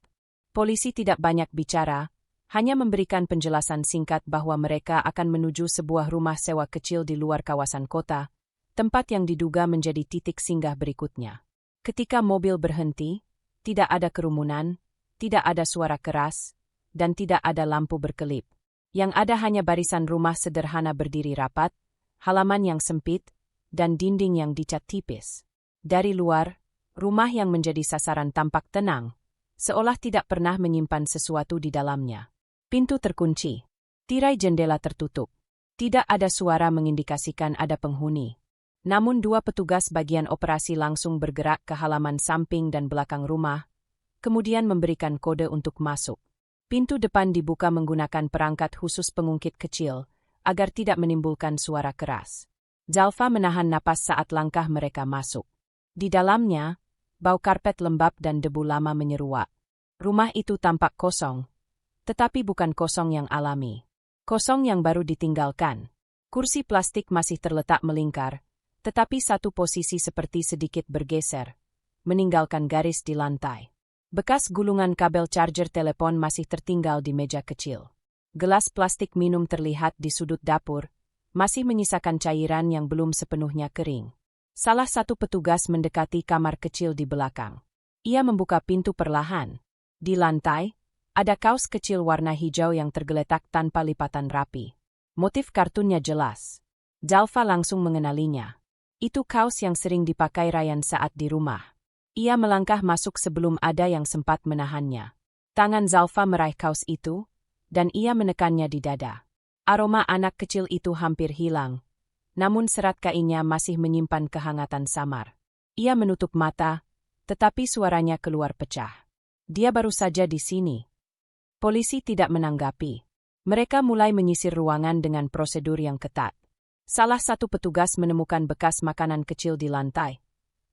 Polisi tidak banyak bicara, hanya memberikan penjelasan singkat bahwa mereka akan menuju sebuah rumah sewa kecil di luar kawasan kota, tempat yang diduga menjadi titik singgah berikutnya. Ketika mobil berhenti, tidak ada kerumunan, tidak ada suara keras, dan tidak ada lampu berkelip. Yang ada hanya barisan rumah sederhana berdiri rapat, halaman yang sempit, dan dinding yang dicat tipis. Dari luar, rumah yang menjadi sasaran tampak tenang, seolah tidak pernah menyimpan sesuatu di dalamnya. Pintu terkunci. Tirai jendela tertutup. Tidak ada suara mengindikasikan ada penghuni. Namun dua petugas bagian operasi langsung bergerak ke halaman samping dan belakang rumah, kemudian memberikan kode untuk masuk. Pintu depan dibuka menggunakan perangkat khusus pengungkit kecil, agar tidak menimbulkan suara keras. Zalfa menahan napas saat langkah mereka masuk. Di dalamnya, bau karpet lembab dan debu lama menyeruak. Rumah itu tampak kosong, tetapi bukan kosong yang alami. Kosong yang baru ditinggalkan. Kursi plastik masih terletak melingkar, tetapi satu posisi seperti sedikit bergeser, meninggalkan garis di lantai. Bekas gulungan kabel charger telepon masih tertinggal di meja kecil. Gelas plastik minum terlihat di sudut dapur, masih menyisakan cairan yang belum sepenuhnya kering. Salah satu petugas mendekati kamar kecil di belakang. Ia membuka pintu perlahan. Di lantai, ada kaos kecil warna hijau yang tergeletak tanpa lipatan rapi. Motif kartunnya jelas. Zalfa langsung mengenalinya. Itu kaos yang sering dipakai Ryan saat di rumah. Ia melangkah masuk sebelum ada yang sempat menahannya. Tangan Zalfa meraih kaos itu, dan ia menekannya di dada. Aroma anak kecil itu hampir hilang, namun serat kainnya masih menyimpan kehangatan samar. Ia menutup mata, tetapi suaranya keluar pecah. Dia baru saja di sini. Polisi tidak menanggapi. Mereka mulai menyisir ruangan dengan prosedur yang ketat. Salah satu petugas menemukan bekas makanan kecil di lantai.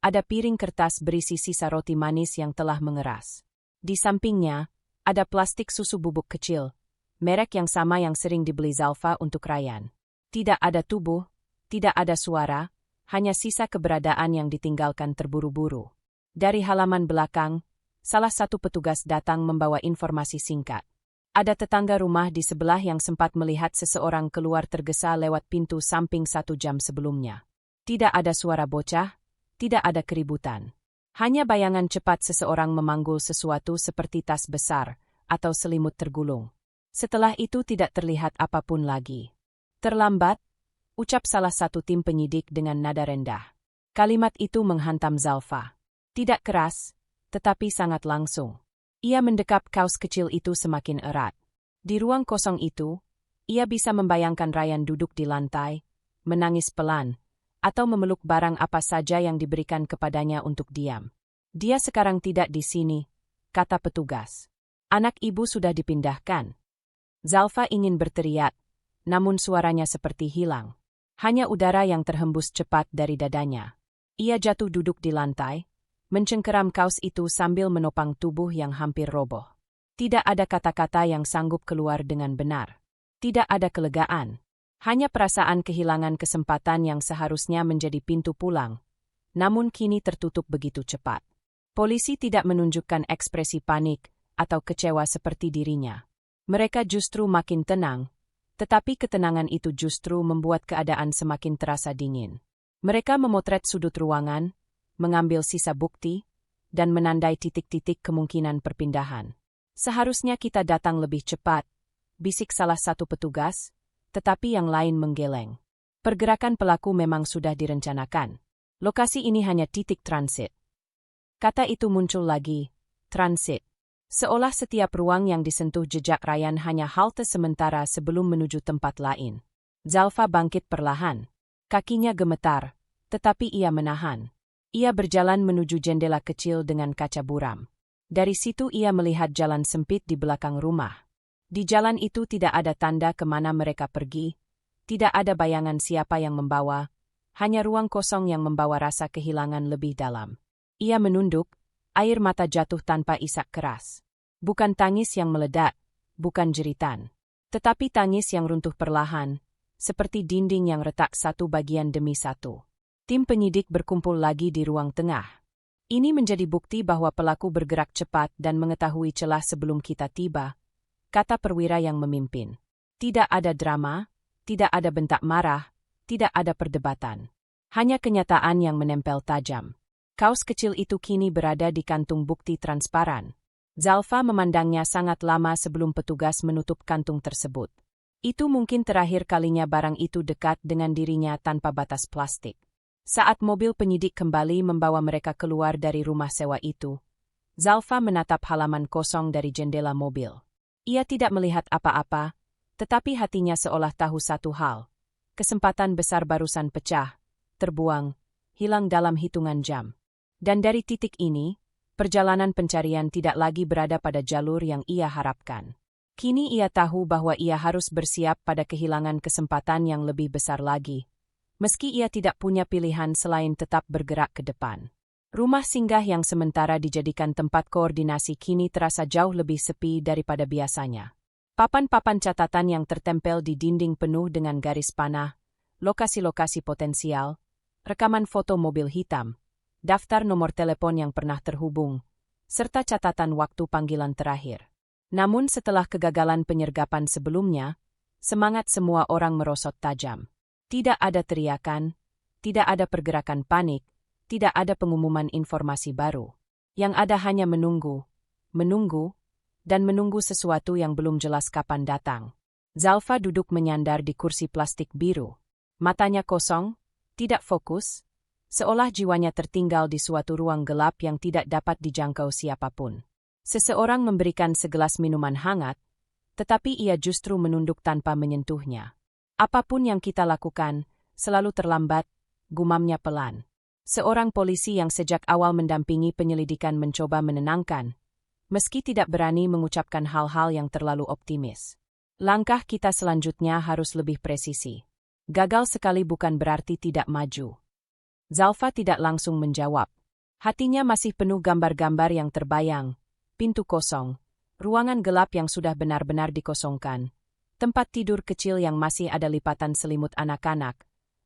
Ada piring kertas berisi sisa roti manis yang telah mengeras. Di sampingnya, ada plastik susu bubuk kecil, merek yang sama yang sering dibeli Zalfa untuk Ryan. Tidak ada tubuh, tidak ada suara, hanya sisa keberadaan yang ditinggalkan terburu-buru. Dari halaman belakang, salah satu petugas datang membawa informasi singkat. Ada tetangga rumah di sebelah yang sempat melihat seseorang keluar tergesa lewat pintu samping 1 jam sebelumnya. Tidak ada suara bocah, tidak ada keributan. Hanya bayangan cepat seseorang memanggul sesuatu seperti tas besar atau selimut tergulung. Setelah itu tidak terlihat apapun lagi. Terlambat, ucap salah satu tim penyidik dengan nada rendah. Kalimat itu menghantam Zalfa. Tidak keras, tetapi sangat langsung. Ia mendekap kaos kecil itu semakin erat. Di ruang kosong itu, ia bisa membayangkan Ryan duduk di lantai, menangis pelan, atau memeluk barang apa saja yang diberikan kepadanya untuk diam. Dia sekarang tidak di sini, kata petugas. Anak ibu sudah dipindahkan. Zalfa ingin berteriak, namun suaranya seperti hilang. Hanya udara yang terhembus cepat dari dadanya. Ia jatuh duduk di lantai, mencengkeram kaos itu sambil menopang tubuh yang hampir roboh. Tidak ada kata-kata yang sanggup keluar dengan benar. Tidak ada kelegaan. Hanya perasaan kehilangan kesempatan yang seharusnya menjadi pintu pulang. Namun kini tertutup begitu cepat. Polisi tidak menunjukkan ekspresi panik atau kecewa seperti dirinya. Mereka justru makin tenang, tetapi ketenangan itu justru membuat keadaan semakin terasa dingin. Mereka memotret sudut ruangan, mengambil sisa bukti, dan menandai titik-titik kemungkinan perpindahan. Seharusnya kita datang lebih cepat, bisik salah satu petugas, tetapi yang lain menggeleng. Pergerakan pelaku memang sudah direncanakan. Lokasi ini hanya titik transit. Kata itu muncul lagi, transit. Seolah setiap ruang yang disentuh jejak Ryan hanya halte sementara sebelum menuju tempat lain. Zalfa bangkit perlahan. Kakinya gemetar, tetapi ia menahan. Ia berjalan menuju jendela kecil dengan kaca buram. Dari situ ia melihat jalan sempit di belakang rumah. Di jalan itu tidak ada tanda kemana mereka pergi, tidak ada bayangan siapa yang membawa, hanya ruang kosong yang membawa rasa kehilangan lebih dalam. Ia menunduk, air mata jatuh tanpa isak keras. Bukan tangis yang meledak, bukan jeritan, tetapi tangis yang runtuh perlahan, seperti dinding yang retak satu bagian demi satu. Tim penyidik berkumpul lagi di ruang tengah. Ini menjadi bukti bahwa pelaku bergerak cepat dan mengetahui celah sebelum kita tiba, kata perwira yang memimpin. Tidak ada drama, tidak ada bentak marah, tidak ada perdebatan. Hanya kenyataan yang menempel tajam. Kaos kecil itu kini berada di kantung bukti transparan. Zalfa memandangnya sangat lama sebelum petugas menutup kantung tersebut. Itu mungkin terakhir kalinya barang itu dekat dengan dirinya tanpa batas plastik. Saat mobil penyidik kembali membawa mereka keluar dari rumah sewa itu, Zalfa menatap halaman kosong dari jendela mobil. Ia tidak melihat apa-apa, tetapi hatinya seolah tahu satu hal. Kesempatan besar barusan pecah, terbuang, hilang dalam hitungan jam. Dan dari titik ini, perjalanan pencarian tidak lagi berada pada jalur yang ia harapkan. Kini ia tahu bahwa ia harus bersiap pada kehilangan kesempatan yang lebih besar lagi. Meski ia tidak punya pilihan selain tetap bergerak ke depan. Rumah singgah yang sementara dijadikan tempat koordinasi kini terasa jauh lebih sepi daripada biasanya. Papan-papan catatan yang tertempel di dinding penuh dengan garis panah, lokasi-lokasi potensial, rekaman foto mobil hitam, daftar nomor telepon yang pernah terhubung, serta catatan waktu panggilan terakhir. Namun setelah kegagalan penyergapan sebelumnya, semangat semua orang merosot tajam. Tidak ada teriakan, tidak ada pergerakan panik, tidak ada pengumuman informasi baru. Yang ada hanya menunggu, dan menunggu sesuatu yang belum jelas kapan datang. Zalfa duduk menyandar di kursi plastik biru. Matanya kosong, tidak fokus, seolah jiwanya tertinggal di suatu ruang gelap yang tidak dapat dijangkau siapapun. Seseorang memberikan segelas minuman hangat, tetapi ia justru menunduk tanpa menyentuhnya. Apapun yang kita lakukan, selalu terlambat, gumamnya pelan. Seorang polisi yang sejak awal mendampingi penyelidikan mencoba menenangkan, meski tidak berani mengucapkan hal-hal yang terlalu optimis. Langkah kita selanjutnya harus lebih presisi. Gagal sekali bukan berarti tidak maju. Zalfa tidak langsung menjawab. Hatinya masih penuh gambar-gambar yang terbayang, pintu kosong, ruangan gelap yang sudah benar-benar dikosongkan, tempat tidur kecil yang masih ada lipatan selimut anak-anak,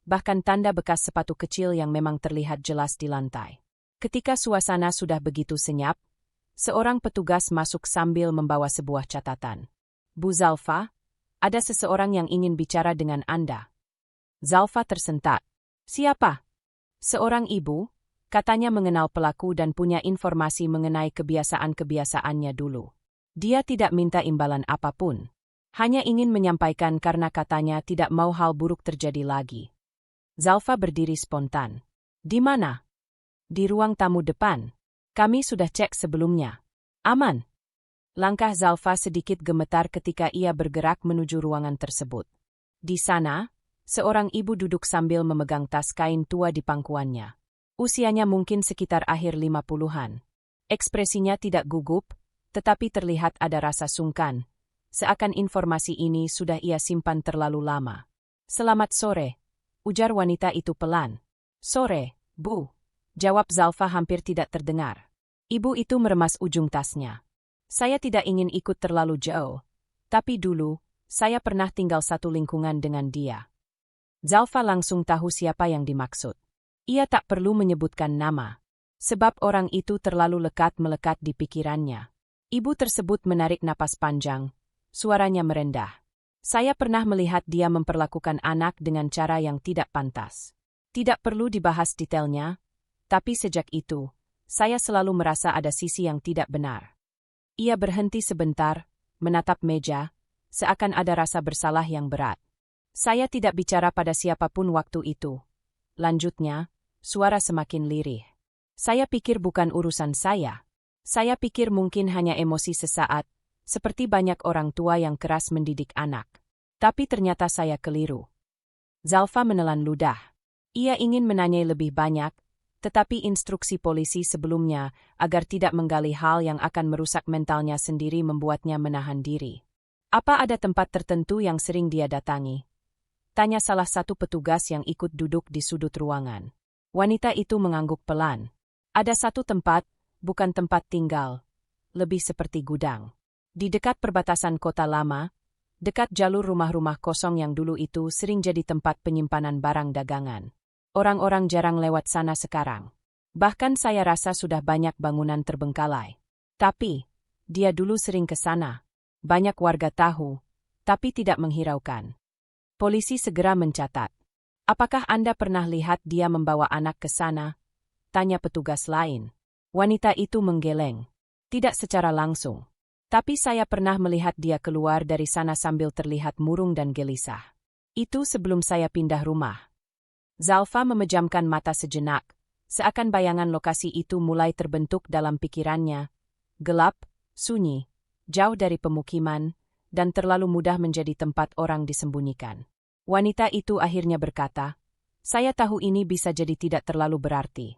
bahkan tanda bekas sepatu kecil yang memang terlihat jelas di lantai. Ketika suasana sudah begitu senyap, seorang petugas masuk sambil membawa sebuah catatan. Bu Zalfa, ada seseorang yang ingin bicara dengan Anda. Zalfa tersentak. Siapa? Seorang ibu, katanya mengenal pelaku dan punya informasi mengenai kebiasaan-kebiasaannya dulu. Dia tidak minta imbalan apapun. Hanya ingin menyampaikan karena katanya tidak mau hal buruk terjadi lagi. Zalfa berdiri spontan. Di mana? Di ruang tamu depan. Kami sudah cek sebelumnya. Aman. Langkah Zalfa sedikit gemetar ketika ia bergerak menuju ruangan tersebut. Di sana, seorang ibu duduk sambil memegang tas kain tua di pangkuannya. Usianya mungkin sekitar akhir 50-an. Ekspresinya tidak gugup, tetapi terlihat ada rasa sungkan. Seakan informasi ini sudah ia simpan terlalu lama. Selamat sore, ujar wanita itu pelan. Sore, Bu, jawab Zalfa hampir tidak terdengar. Ibu itu meremas ujung tasnya. Saya tidak ingin ikut terlalu jauh, tapi dulu, saya pernah tinggal satu lingkungan dengan dia. Zalfa langsung tahu siapa yang dimaksud. Ia tak perlu menyebutkan nama, sebab orang itu terlalu lekat melekat di pikirannya. Ibu tersebut menarik napas panjang. Suaranya merendah. Saya pernah melihat dia memperlakukan anak dengan cara yang tidak pantas. Tidak perlu dibahas detailnya, tapi sejak itu, saya selalu merasa ada sisi yang tidak benar. Ia berhenti sebentar, menatap meja, seakan ada rasa bersalah yang berat. Saya tidak bicara pada siapapun waktu itu. Lanjutnya, suara semakin lirih. Saya pikir bukan urusan saya. Saya pikir mungkin hanya emosi sesaat, seperti banyak orang tua yang keras mendidik anak. Tapi ternyata saya keliru. Zalfa menelan ludah. Ia ingin menanyai lebih banyak, tetapi instruksi polisi sebelumnya agar tidak menggali hal yang akan merusak mentalnya sendiri membuatnya menahan diri. Apa ada tempat tertentu yang sering dia datangi? Tanya salah satu petugas yang ikut duduk di sudut ruangan. Wanita itu mengangguk pelan. Ada satu tempat, bukan tempat tinggal. Lebih seperti gudang. Di dekat perbatasan kota lama, dekat jalur rumah-rumah kosong yang dulu itu sering jadi tempat penyimpanan barang dagangan. Orang-orang jarang lewat sana sekarang. Bahkan saya rasa sudah banyak bangunan terbengkalai. Tapi, dia dulu sering ke sana. Banyak warga tahu, tapi tidak menghiraukan. Polisi segera mencatat. Apakah Anda pernah lihat dia membawa anak ke sana? Tanya petugas lain. Wanita itu menggeleng. Tidak secara langsung. Tapi saya pernah melihat dia keluar dari sana sambil terlihat murung dan gelisah. Itu sebelum saya pindah rumah. Zalfa memejamkan mata sejenak, seakan bayangan lokasi itu mulai terbentuk dalam pikirannya. Gelap, sunyi, jauh dari pemukiman, dan terlalu mudah menjadi tempat orang disembunyikan. Wanita itu akhirnya berkata, "Saya tahu ini bisa jadi tidak terlalu berarti.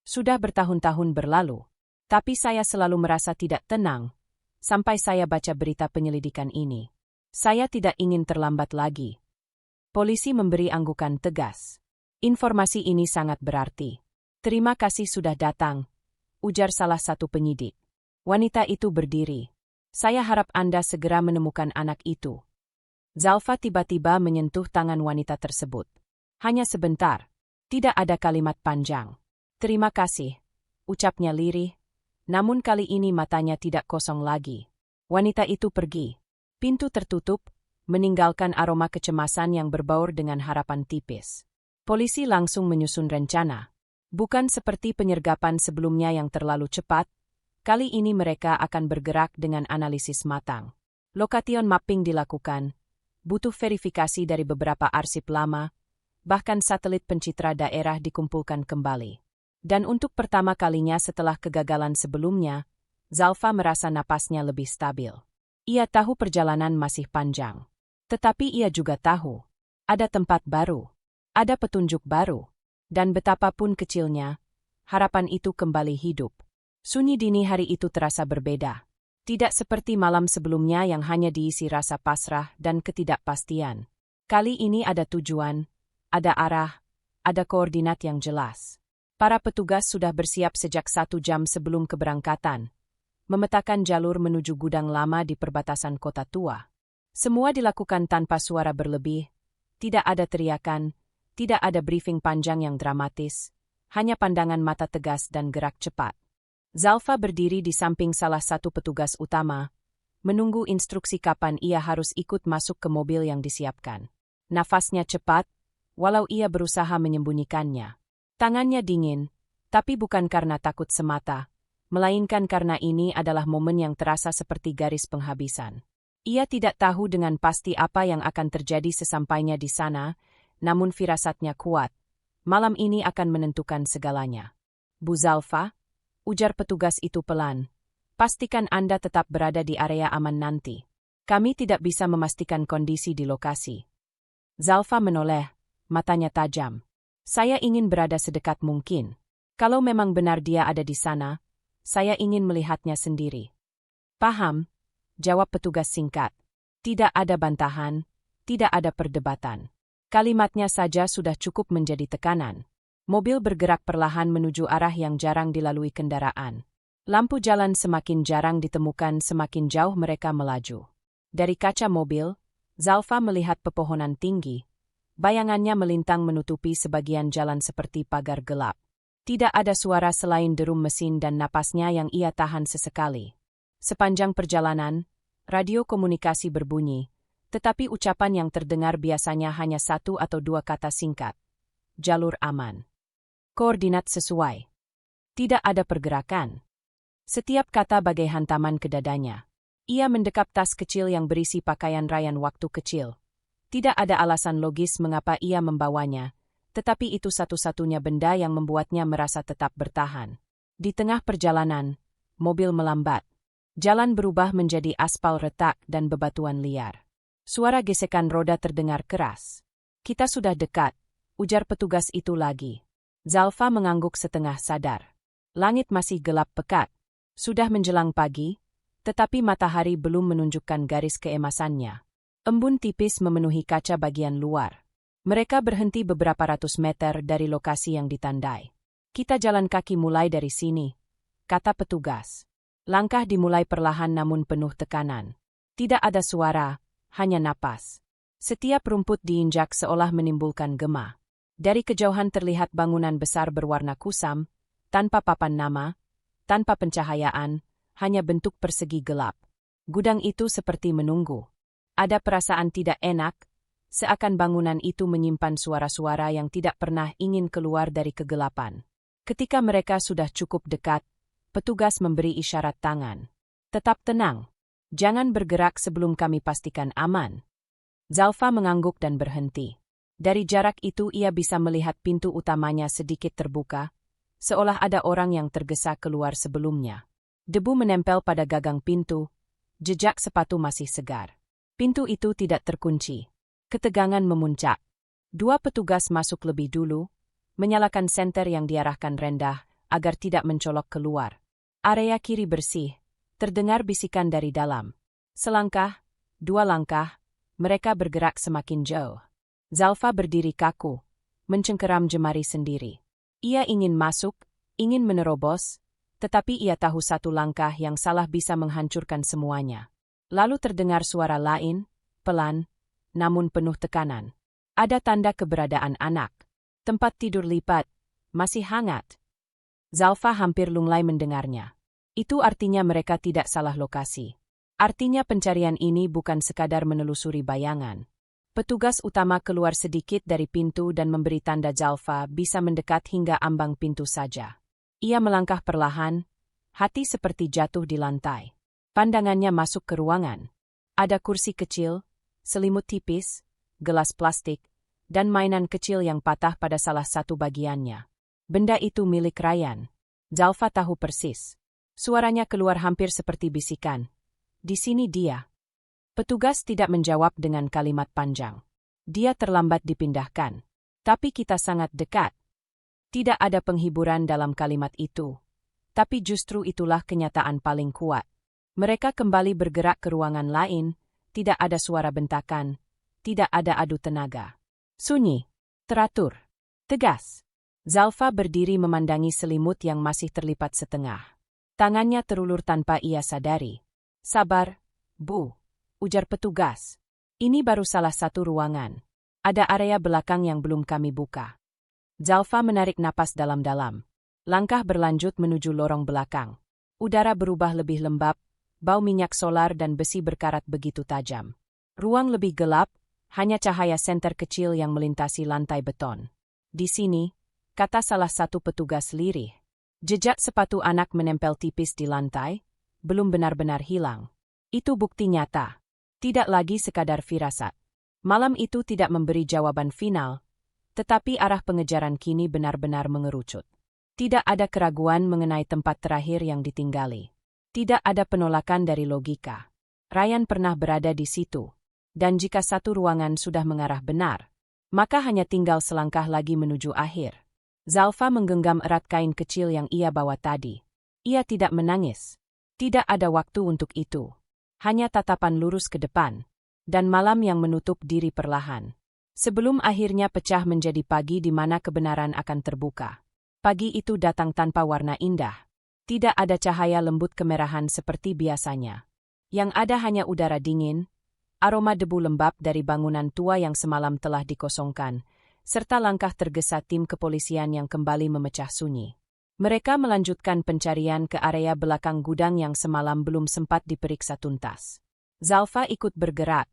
Sudah bertahun-tahun berlalu. Tapi saya selalu merasa tidak tenang, sampai saya baca berita penyelidikan ini. Saya tidak ingin terlambat lagi." Polisi memberi anggukan tegas. "Informasi ini sangat berarti. Terima kasih sudah datang," ujar salah satu penyidik. Wanita itu berdiri. "Saya harap Anda segera menemukan anak itu." Zalfa tiba-tiba menyentuh tangan wanita tersebut. Hanya sebentar. Tidak ada kalimat panjang. "Terima kasih," ucapnya lirih. Namun kali ini matanya tidak kosong lagi. Wanita itu pergi. Pintu tertutup, meninggalkan aroma kecemasan yang berbaur dengan harapan tipis. Polisi langsung menyusun rencana. Bukan seperti penyergapan sebelumnya yang terlalu cepat, kali ini mereka akan bergerak dengan analisis matang. Location mapping dilakukan, butuh verifikasi dari beberapa arsip lama, bahkan satelit pencitra daerah dikumpulkan kembali. Dan untuk pertama kalinya setelah kegagalan sebelumnya, Zalfa merasa napasnya lebih stabil. Ia tahu perjalanan masih panjang. Tetapi ia juga tahu, ada tempat baru, ada petunjuk baru, dan betapapun kecilnya, harapan itu kembali hidup. Sunyi dini hari itu terasa berbeda. Tidak seperti malam sebelumnya yang hanya diisi rasa pasrah dan ketidakpastian. Kali ini ada tujuan, ada arah, ada koordinat yang jelas. Para petugas sudah bersiap sejak 1 jam sebelum keberangkatan, memetakan jalur menuju gudang lama di perbatasan kota tua. Semua dilakukan tanpa suara berlebih, tidak ada teriakan, tidak ada briefing panjang yang dramatis, hanya pandangan mata tegas dan gerak cepat. Zalfa berdiri di samping salah satu petugas utama, menunggu instruksi kapan ia harus ikut masuk ke mobil yang disiapkan. Nafasnya cepat, walau ia berusaha menyembunyikannya. Tangannya dingin, tapi bukan karena takut semata, melainkan karena ini adalah momen yang terasa seperti garis penghabisan. Ia tidak tahu dengan pasti apa yang akan terjadi sesampainya di sana, namun firasatnya kuat. Malam ini akan menentukan segalanya. "Bu Zalfa," ujar petugas itu pelan, "pastikan Anda tetap berada di area aman nanti. Kami tidak bisa memastikan kondisi di lokasi." Zalfa menoleh, matanya tajam. "Saya ingin berada sedekat mungkin. Kalau memang benar dia ada di sana, saya ingin melihatnya sendiri." "Paham," jawab petugas singkat. Tidak ada bantahan, tidak ada perdebatan. Kalimatnya saja sudah cukup menjadi tekanan. Mobil bergerak perlahan menuju arah yang jarang dilalui kendaraan. Lampu jalan semakin jarang ditemukan semakin jauh mereka melaju. Dari kaca mobil, Zalfa melihat pepohonan tinggi. Bayangannya melintang menutupi sebagian jalan seperti pagar gelap. Tidak ada suara selain derum mesin dan napasnya yang ia tahan sesekali. Sepanjang perjalanan, radio komunikasi berbunyi, tetapi ucapan yang terdengar biasanya hanya 1 atau 2 kata singkat. Jalur aman. Koordinat sesuai. Tidak ada pergerakan. Setiap kata bagai hantaman ke dadanya. Ia mendekap tas kecil yang berisi pakaian Ryan waktu kecil. Tidak ada alasan logis mengapa ia membawanya, tetapi itu satu-satunya benda yang membuatnya merasa tetap bertahan. Di tengah perjalanan, mobil melambat. Jalan berubah menjadi aspal retak dan bebatuan liar. Suara gesekan roda terdengar keras. "Kita sudah dekat," ujar petugas itu lagi. Zalfa mengangguk setengah sadar. Langit masih gelap pekat. Sudah menjelang pagi, tetapi matahari belum menunjukkan garis keemasannya. Embun tipis memenuhi kaca bagian luar. Mereka berhenti beberapa ratus meter dari lokasi yang ditandai. "Kita jalan kaki mulai dari sini," kata petugas. Langkah dimulai perlahan namun penuh tekanan. Tidak ada suara, hanya napas. Setiap rumput diinjak seolah menimbulkan gema. Dari kejauhan terlihat bangunan besar berwarna kusam, tanpa papan nama, tanpa pencahayaan, hanya bentuk persegi gelap. Gudang itu seperti menunggu. Ada perasaan tidak enak, seakan bangunan itu menyimpan suara-suara yang tidak pernah ingin keluar dari kegelapan. Ketika mereka sudah cukup dekat, petugas memberi isyarat tangan. "Tetap tenang," Jangan bergerak sebelum kami pastikan aman. Zalfa mengangguk dan berhenti. Dari jarak itu ia bisa melihat pintu utamanya sedikit terbuka, seolah ada orang yang tergesa keluar sebelumnya. Debu menempel pada gagang pintu, jejak sepatu masih segar. Pintu itu tidak terkunci. Ketegangan memuncak. Dua petugas masuk lebih dulu, menyalakan senter yang diarahkan rendah agar tidak mencolok keluar. Area kiri bersih, terdengar bisikan dari dalam. Selangkah, dua langkah, mereka bergerak semakin jauh. Zalfa berdiri kaku, mencengkeram jemari sendiri. Ia ingin masuk, ingin menerobos, tetapi ia tahu satu langkah yang salah bisa menghancurkan semuanya. Lalu terdengar suara lain, pelan, namun penuh tekanan. Ada tanda keberadaan anak. Tempat tidur lipat, masih hangat. Zalfa hampir lunglai mendengarnya. Itu artinya mereka tidak salah lokasi. Artinya pencarian ini bukan sekadar menelusuri bayangan. Petugas utama keluar sedikit dari pintu dan memberi tanda Zalfa bisa mendekat hingga ambang pintu saja. Ia melangkah perlahan, hati seperti jatuh di lantai. Pandangannya masuk ke ruangan. Ada kursi kecil, selimut tipis, gelas plastik, dan mainan kecil yang patah pada salah satu bagiannya. Benda itu milik Ryan. Zalfa tahu persis. Suaranya keluar hampir seperti bisikan. Di sini dia. Petugas tidak menjawab dengan kalimat panjang. Dia terlambat dipindahkan. Tapi kita sangat dekat. Tidak ada penghiburan dalam kalimat itu. Tapi justru itulah kenyataan paling kuat. Mereka kembali bergerak ke ruangan lain, tidak ada suara bentakan, tidak ada adu tenaga. Sunyi, teratur, tegas. Zalfa berdiri memandangi selimut yang masih terlipat setengah. Tangannya terulur tanpa ia sadari. Sabar, Bu, ujar petugas. Ini baru salah satu ruangan. Ada area belakang yang belum kami buka. Zalfa menarik napas dalam-dalam. Langkah berlanjut menuju lorong belakang. Udara berubah lebih lembab, bau minyak solar dan besi berkarat begitu tajam. Ruang lebih gelap, hanya cahaya senter kecil yang melintasi lantai beton. Di sini, kata salah satu petugas lirih. Jejak sepatu anak menempel tipis di lantai, belum benar-benar hilang. Itu bukti nyata. Tidak lagi sekadar firasat. Malam itu tidak memberi jawaban final, tetapi arah pengejaran kini benar-benar mengerucut. Tidak ada keraguan mengenai tempat terakhir yang ditinggali. Tidak ada penolakan dari logika. Ryan pernah berada di situ. Dan jika satu ruangan sudah mengarah benar, maka hanya tinggal selangkah lagi menuju akhir. Zalfa menggenggam erat kain kecil yang ia bawa tadi. Ia tidak menangis. Tidak ada waktu untuk itu. Hanya tatapan lurus ke depan. Dan malam yang menutup diri perlahan. Sebelum akhirnya pecah menjadi pagi di mana kebenaran akan terbuka. Pagi itu datang tanpa warna indah. Tidak ada cahaya lembut kemerahan seperti biasanya. Yang ada hanya udara dingin, aroma debu lembab dari bangunan tua yang semalam telah dikosongkan, serta langkah tergesa tim kepolisian yang kembali memecah sunyi. Mereka melanjutkan pencarian ke area belakang gudang yang semalam belum sempat diperiksa tuntas. Zalfa ikut bergerak,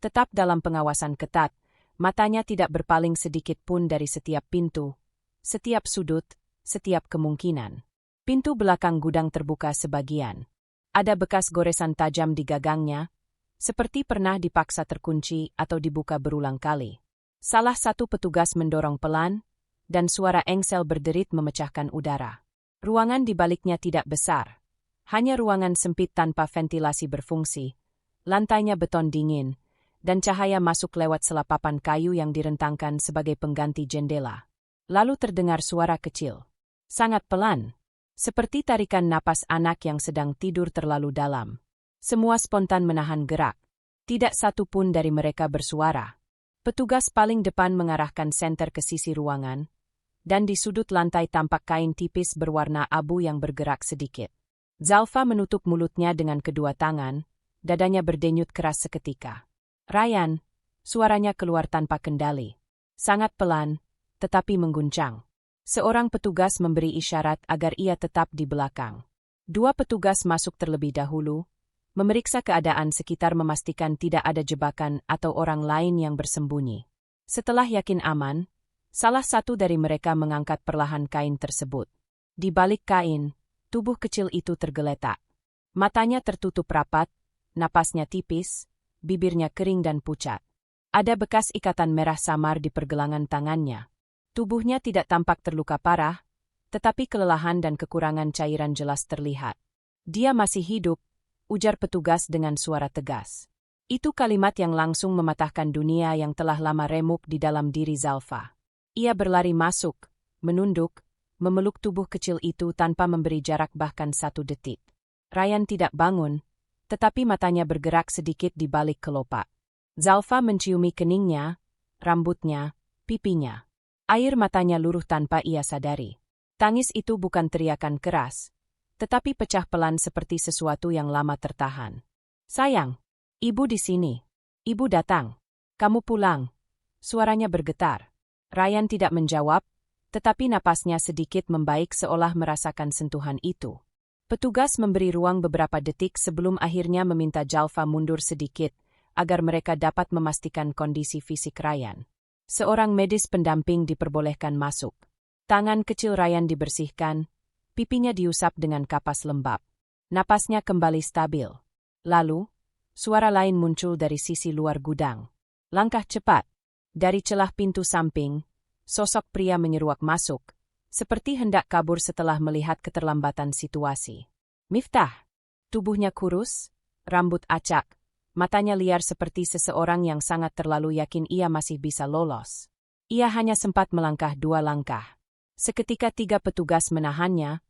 tetap dalam pengawasan ketat, matanya tidak berpaling sedikit pun dari setiap pintu, setiap sudut, setiap kemungkinan. Pintu belakang gudang terbuka sebagian. Ada bekas goresan tajam di gagangnya, seperti pernah dipaksa terkunci atau dibuka berulang kali. Salah satu petugas mendorong pelan, dan suara engsel berderit memecahkan udara. Ruangan di baliknya tidak besar. Hanya ruangan sempit tanpa ventilasi berfungsi, lantainya beton dingin, dan cahaya masuk lewat selapapan kayu yang direntangkan sebagai pengganti jendela. Lalu terdengar suara kecil. Sangat pelan, seperti tarikan napas anak yang sedang tidur terlalu dalam. Semua spontan menahan gerak. Tidak satu pun dari mereka bersuara. Petugas paling depan mengarahkan senter ke sisi ruangan, dan di sudut lantai tampak kain tipis berwarna abu yang bergerak sedikit. Zalfa menutup mulutnya dengan kedua tangan, dadanya berdenyut keras seketika. Ryan, suaranya keluar tanpa kendali. Sangat pelan, tetapi mengguncang. Seorang petugas memberi isyarat agar ia tetap di belakang. Dua petugas masuk terlebih dahulu, memeriksa keadaan sekitar memastikan tidak ada jebakan atau orang lain yang bersembunyi. Setelah yakin aman, salah satu dari mereka mengangkat perlahan kain tersebut. Di balik kain, tubuh kecil itu tergeletak. Matanya tertutup rapat, napasnya tipis, bibirnya kering dan pucat. Ada bekas ikatan merah samar di pergelangan tangannya. Tubuhnya tidak tampak terluka parah, tetapi kelelahan dan kekurangan cairan jelas terlihat. Dia masih hidup, ujar petugas dengan suara tegas. Itu kalimat yang langsung mematahkan dunia yang telah lama remuk di dalam diri Zalfa. Ia berlari masuk, menunduk, memeluk tubuh kecil itu tanpa memberi jarak bahkan 1 detik. Ryan tidak bangun, tetapi matanya bergerak sedikit di balik kelopak. Zalfa menciumi keningnya, rambutnya, pipinya. Air matanya luruh tanpa ia sadari. Tangis itu bukan teriakan keras, tetapi pecah pelan seperti sesuatu yang lama tertahan. "Sayang, ibu di sini. Ibu datang. Kamu pulang." Suaranya bergetar. Ryan tidak menjawab, tetapi napasnya sedikit membaik seolah merasakan sentuhan itu. Petugas memberi ruang beberapa detik sebelum akhirnya meminta Zalfa mundur sedikit, agar mereka dapat memastikan kondisi fisik Ryan. Seorang medis pendamping diperbolehkan masuk. Tangan kecil Ryan dibersihkan, pipinya diusap dengan kapas lembab. Napasnya kembali stabil. Lalu, suara lain muncul dari sisi luar gudang. Langkah cepat. Dari celah pintu samping, sosok pria menyeruak masuk, seperti hendak kabur setelah melihat keterlambatan situasi. "Miftah." Tubuhnya kurus, rambut acak, matanya liar seperti seseorang yang sangat terlalu yakin ia masih bisa lolos. Ia hanya sempat melangkah 2 langkah. Seketika 3 petugas menahannya,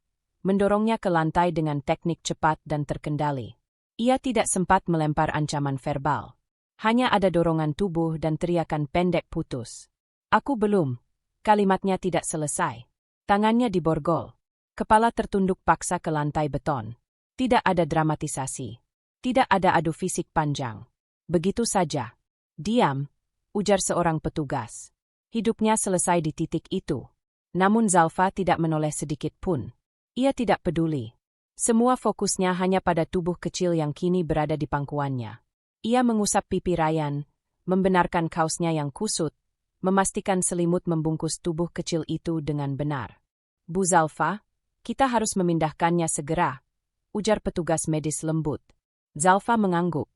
mendorongnya ke lantai dengan teknik cepat dan terkendali. Ia tidak sempat melempar ancaman verbal. Hanya ada dorongan tubuh dan teriakan pendek putus. "Aku belum." Kalimatnya tidak selesai. Tangannya diborgol. Kepala tertunduk paksa ke lantai beton. Tidak ada dramatisasi. Tidak ada adu fisik panjang. Begitu saja. "Diam," ujar seorang petugas. Hidupnya selesai di titik itu. Namun Zalfa tidak menoleh sedikit pun. Ia tidak peduli. Semua fokusnya hanya pada tubuh kecil yang kini berada di pangkuannya. Ia mengusap pipi Ryan, membenarkan kaosnya yang kusut, memastikan selimut membungkus tubuh kecil itu dengan benar. "Bu Zalfa, kita harus memindahkannya segera," ujar petugas medis lembut. Zalfa mengangguk.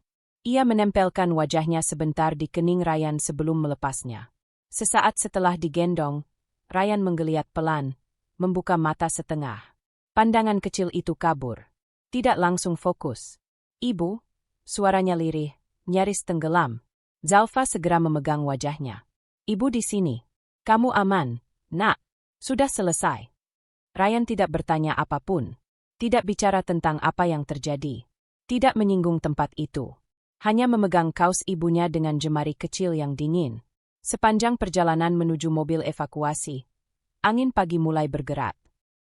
Ia menempelkan wajahnya sebentar di kening Ryan sebelum melepasnya. Sesaat setelah digendong, Ryan menggeliat pelan, membuka mata setengah. Pandangan kecil itu kabur. Tidak langsung fokus. "Ibu," suaranya lirih, nyaris tenggelam. Zalfa segera memegang wajahnya. "Ibu di sini. Kamu aman, Nak. Sudah selesai." Ryan tidak bertanya apapun. Tidak bicara tentang apa yang terjadi. Tidak menyinggung tempat itu. Hanya memegang kaos ibunya dengan jemari kecil yang dingin. Sepanjang perjalanan menuju mobil evakuasi, angin pagi mulai bergerak.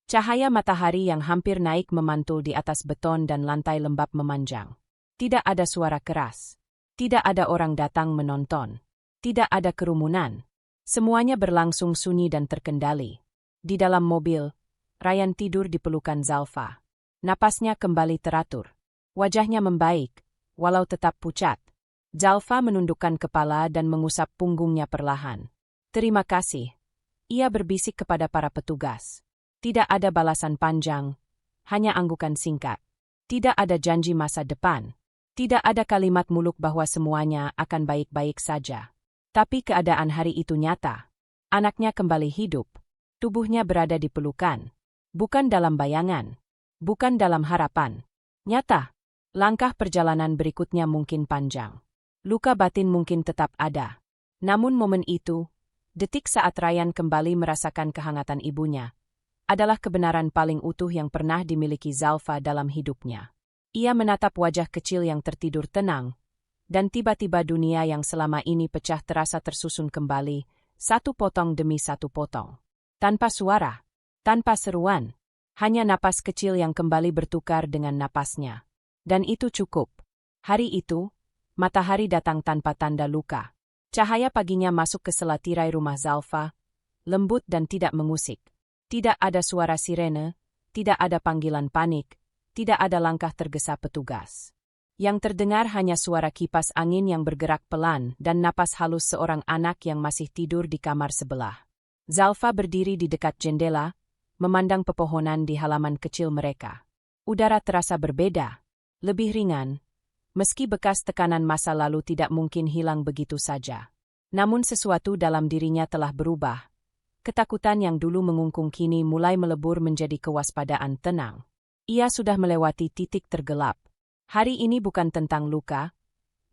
Cahaya matahari yang hampir naik memantul di atas beton dan lantai lembab memanjang. Tidak ada suara keras. Tidak ada orang datang menonton. Tidak ada kerumunan. Semuanya berlangsung sunyi dan terkendali. Di dalam mobil, Ryan tidur di pelukan Zalfa. Napasnya kembali teratur. Wajahnya membaik, walau tetap pucat. Zalfa menundukkan kepala dan mengusap punggungnya perlahan. "Terima kasih." Ia berbisik kepada para petugas. Tidak ada balasan panjang, hanya anggukan singkat. Tidak ada janji masa depan. Tidak ada kalimat muluk bahwa semuanya akan baik-baik saja. Tapi keadaan hari itu nyata. Anaknya kembali hidup. Tubuhnya berada di pelukan. Bukan dalam bayangan. Bukan dalam harapan. Nyata. Langkah perjalanan berikutnya mungkin panjang. Luka batin mungkin tetap ada. Namun momen itu, detik saat Ryan kembali merasakan kehangatan ibunya, adalah kebenaran paling utuh yang pernah dimiliki Zalfa dalam hidupnya. Ia menatap wajah kecil yang tertidur tenang, dan tiba-tiba dunia yang selama ini pecah terasa tersusun kembali, satu potong demi satu potong. Tanpa suara, tanpa seruan, hanya napas kecil yang kembali bertukar dengan napasnya. Dan itu cukup. Hari itu, matahari datang tanpa tanda luka. Cahaya paginya masuk ke sela tirai rumah Zalfa, lembut dan tidak mengusik. Tidak ada suara sirene, tidak ada panggilan panik, tidak ada langkah tergesa petugas. Yang terdengar hanya suara kipas angin yang bergerak pelan dan napas halus seorang anak yang masih tidur di kamar sebelah. Zalfa berdiri di dekat jendela, memandang pepohonan di halaman kecil mereka. Udara terasa berbeda, lebih ringan, Meski bekas tekanan masa lalu tidak mungkin hilang begitu saja. Namun sesuatu dalam dirinya telah berubah. Ketakutan yang dulu mengungkung kini mulai melebur menjadi kewaspadaan tenang. Ia sudah melewati titik tergelap. Hari ini bukan tentang luka,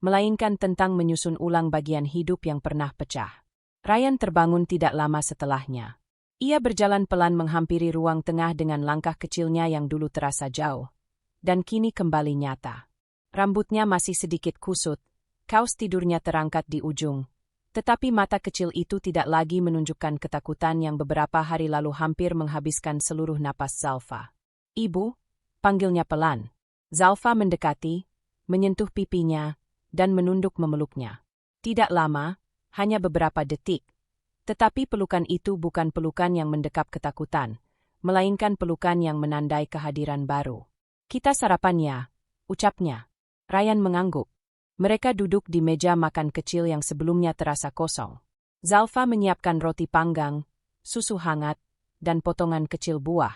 melainkan tentang menyusun ulang bagian hidup yang pernah pecah. Ryan terbangun tidak lama setelahnya. Ia berjalan pelan menghampiri ruang tengah dengan langkah kecilnya yang dulu terasa jauh, dan kini kembali nyata. Rambutnya masih sedikit kusut, kaos tidurnya terangkat di ujung, tetapi mata kecil itu tidak lagi menunjukkan ketakutan yang beberapa hari lalu hampir menghabiskan seluruh napas Zalfa. "Ibu," panggilnya pelan. Zalfa mendekati, menyentuh pipinya, dan menunduk memeluknya. Tidak lama, hanya beberapa detik. Tetapi pelukan itu bukan pelukan yang mendekap ketakutan, melainkan pelukan yang menandai kehadiran baru. "Kita sarapan ya," ucapnya. Ryan mengangguk. Mereka duduk di meja makan kecil yang sebelumnya terasa kosong. Zalfa menyiapkan roti panggang, susu hangat, dan potongan kecil buah.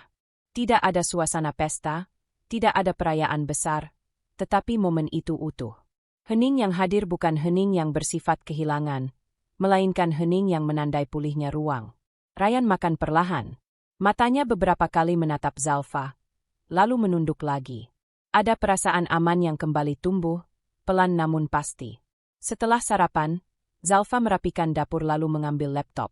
Tidak ada suasana pesta, tidak ada perayaan besar, tetapi momen itu utuh. Hening yang hadir bukan hening yang bersifat kehilangan, melainkan hening yang menandai pulihnya ruang. Ryan makan perlahan. Matanya beberapa kali menatap Zalfa, lalu menunduk lagi. Ada perasaan aman yang kembali tumbuh, pelan namun pasti. Setelah sarapan, Zalfa merapikan dapur lalu mengambil laptop.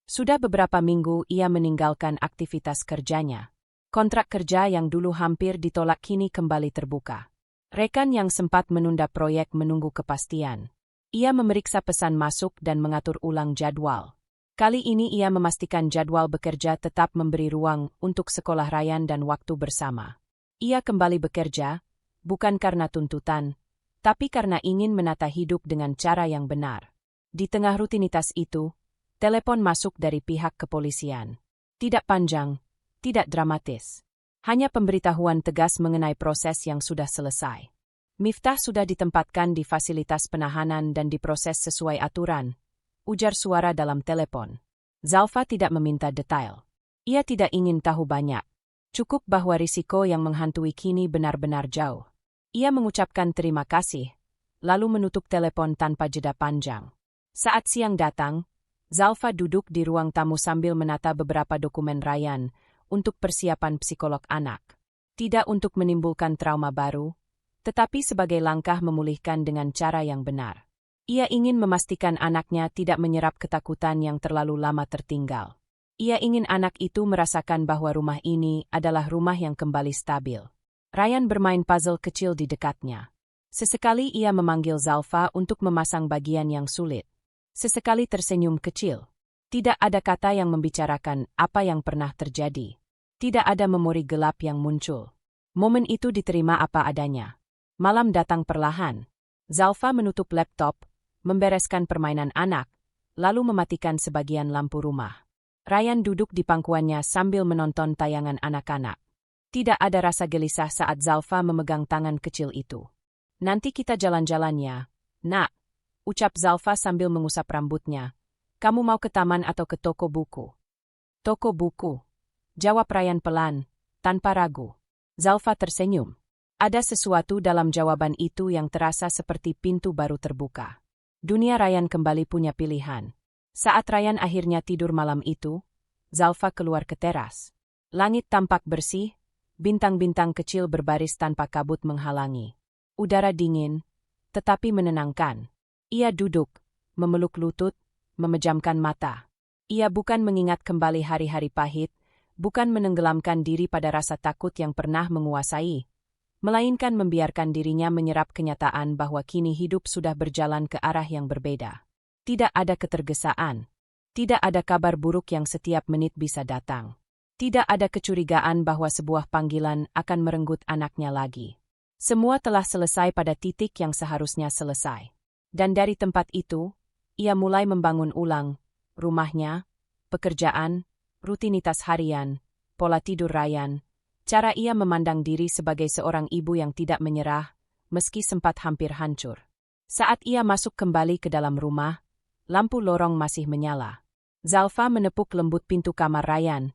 Sudah beberapa minggu ia meninggalkan aktivitas kerjanya. Kontrak kerja yang dulu hampir ditolak kini kembali terbuka. Rekan yang sempat menunda proyek menunggu kepastian. Ia memeriksa pesan masuk dan mengatur ulang jadwal. Kali ini ia memastikan jadwal bekerja tetap memberi ruang untuk sekolah Ryan dan waktu bersama. Ia kembali bekerja, bukan karena tuntutan, tapi karena ingin menata hidup dengan cara yang benar. Di tengah rutinitas itu, telepon masuk dari pihak kepolisian. Tidak panjang, tidak dramatis. Hanya pemberitahuan tegas mengenai proses yang sudah selesai. Miftah sudah ditempatkan di fasilitas penahanan dan diproses sesuai aturan, ujar suara dalam telepon. Zalfa tidak meminta detail. Ia tidak ingin tahu banyak. Cukup bahwa risiko yang menghantui kini benar-benar jauh. Ia mengucapkan terima kasih, lalu menutup telepon tanpa jeda panjang. Saat siang datang, Zalfa duduk di ruang tamu sambil menata beberapa dokumen Ryan untuk persiapan psikolog anak. Tidak untuk menimbulkan trauma baru, tetapi sebagai langkah memulihkan dengan cara yang benar. Ia ingin memastikan anaknya tidak menyerap ketakutan yang terlalu lama tertinggal. Ia ingin anak itu merasakan bahwa rumah ini adalah rumah yang kembali stabil. Ryan bermain puzzle kecil di dekatnya. Sesekali ia memanggil Zalfa untuk memasang bagian yang sulit. Sesekali tersenyum kecil. Tidak ada kata yang membicarakan apa yang pernah terjadi. Tidak ada memori gelap yang muncul. Momen itu diterima apa adanya. Malam datang perlahan. Zalfa menutup laptop, membereskan permainan anak, lalu mematikan sebagian lampu rumah. Ryan duduk di pangkuannya sambil menonton tayangan anak-anak. Tidak ada rasa gelisah saat Zalfa memegang tangan kecil itu. "Nanti kita jalan-jalan ya, Nak," ucap Zalfa sambil mengusap rambutnya. "Kamu mau ke taman atau ke toko buku?" "Toko buku," jawab Ryan pelan, tanpa ragu. Zalfa tersenyum. Ada sesuatu dalam jawaban itu yang terasa seperti pintu baru terbuka. Dunia Ryan kembali punya pilihan. Saat Ryan akhirnya tidur malam itu, Zalfa keluar ke teras. Langit tampak bersih, bintang-bintang kecil berbaris tanpa kabut menghalangi. Udara dingin, tetapi menenangkan. Ia duduk, memeluk lutut, memejamkan mata. Ia bukan mengingat kembali hari-hari pahit, bukan menenggelamkan diri pada rasa takut yang pernah menguasai, melainkan membiarkan dirinya menyerap kenyataan bahwa kini hidup sudah berjalan ke arah yang berbeda. Tidak ada ketergesaan. Tidak ada kabar buruk yang setiap menit bisa datang. Tidak ada kecurigaan bahwa sebuah panggilan akan merenggut anaknya lagi. Semua telah selesai pada titik yang seharusnya selesai. Dan dari tempat itu, ia mulai membangun ulang rumahnya, pekerjaan, rutinitas harian, pola tidur Ryan, cara ia memandang diri sebagai seorang ibu yang tidak menyerah, meski sempat hampir hancur. Saat ia masuk kembali ke dalam rumah, lampu lorong masih menyala. Zalfa menepuk lembut pintu kamar Ryan,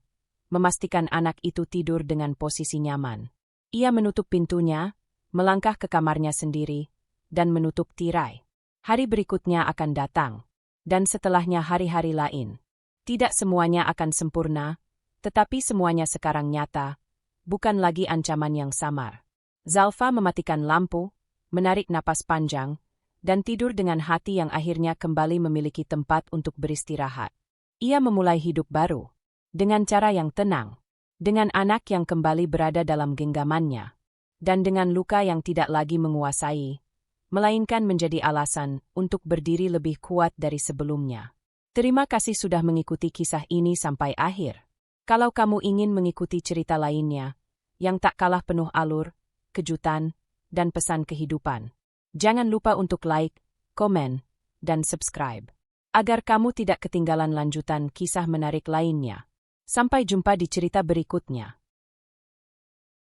memastikan anak itu tidur dengan posisi nyaman. Ia menutup pintunya, melangkah ke kamarnya sendiri, dan menutup tirai. Hari berikutnya akan datang, dan setelahnya hari-hari lain. Tidak semuanya akan sempurna, tetapi semuanya sekarang nyata, bukan lagi ancaman yang samar. Zalfa mematikan lampu, menarik napas panjang, dan tidur dengan hati yang akhirnya kembali memiliki tempat untuk beristirahat. Ia memulai hidup baru, dengan cara yang tenang, dengan anak yang kembali berada dalam genggamannya, dan dengan luka yang tidak lagi menguasai, melainkan menjadi alasan untuk berdiri lebih kuat dari sebelumnya. Terima kasih sudah mengikuti kisah ini sampai akhir. Kalau kamu ingin mengikuti cerita lainnya, yang tak kalah penuh alur, kejutan, dan pesan kehidupan, jangan lupa untuk like, komen, dan subscribe, agar kamu tidak ketinggalan lanjutan kisah menarik lainnya. Sampai jumpa di cerita berikutnya.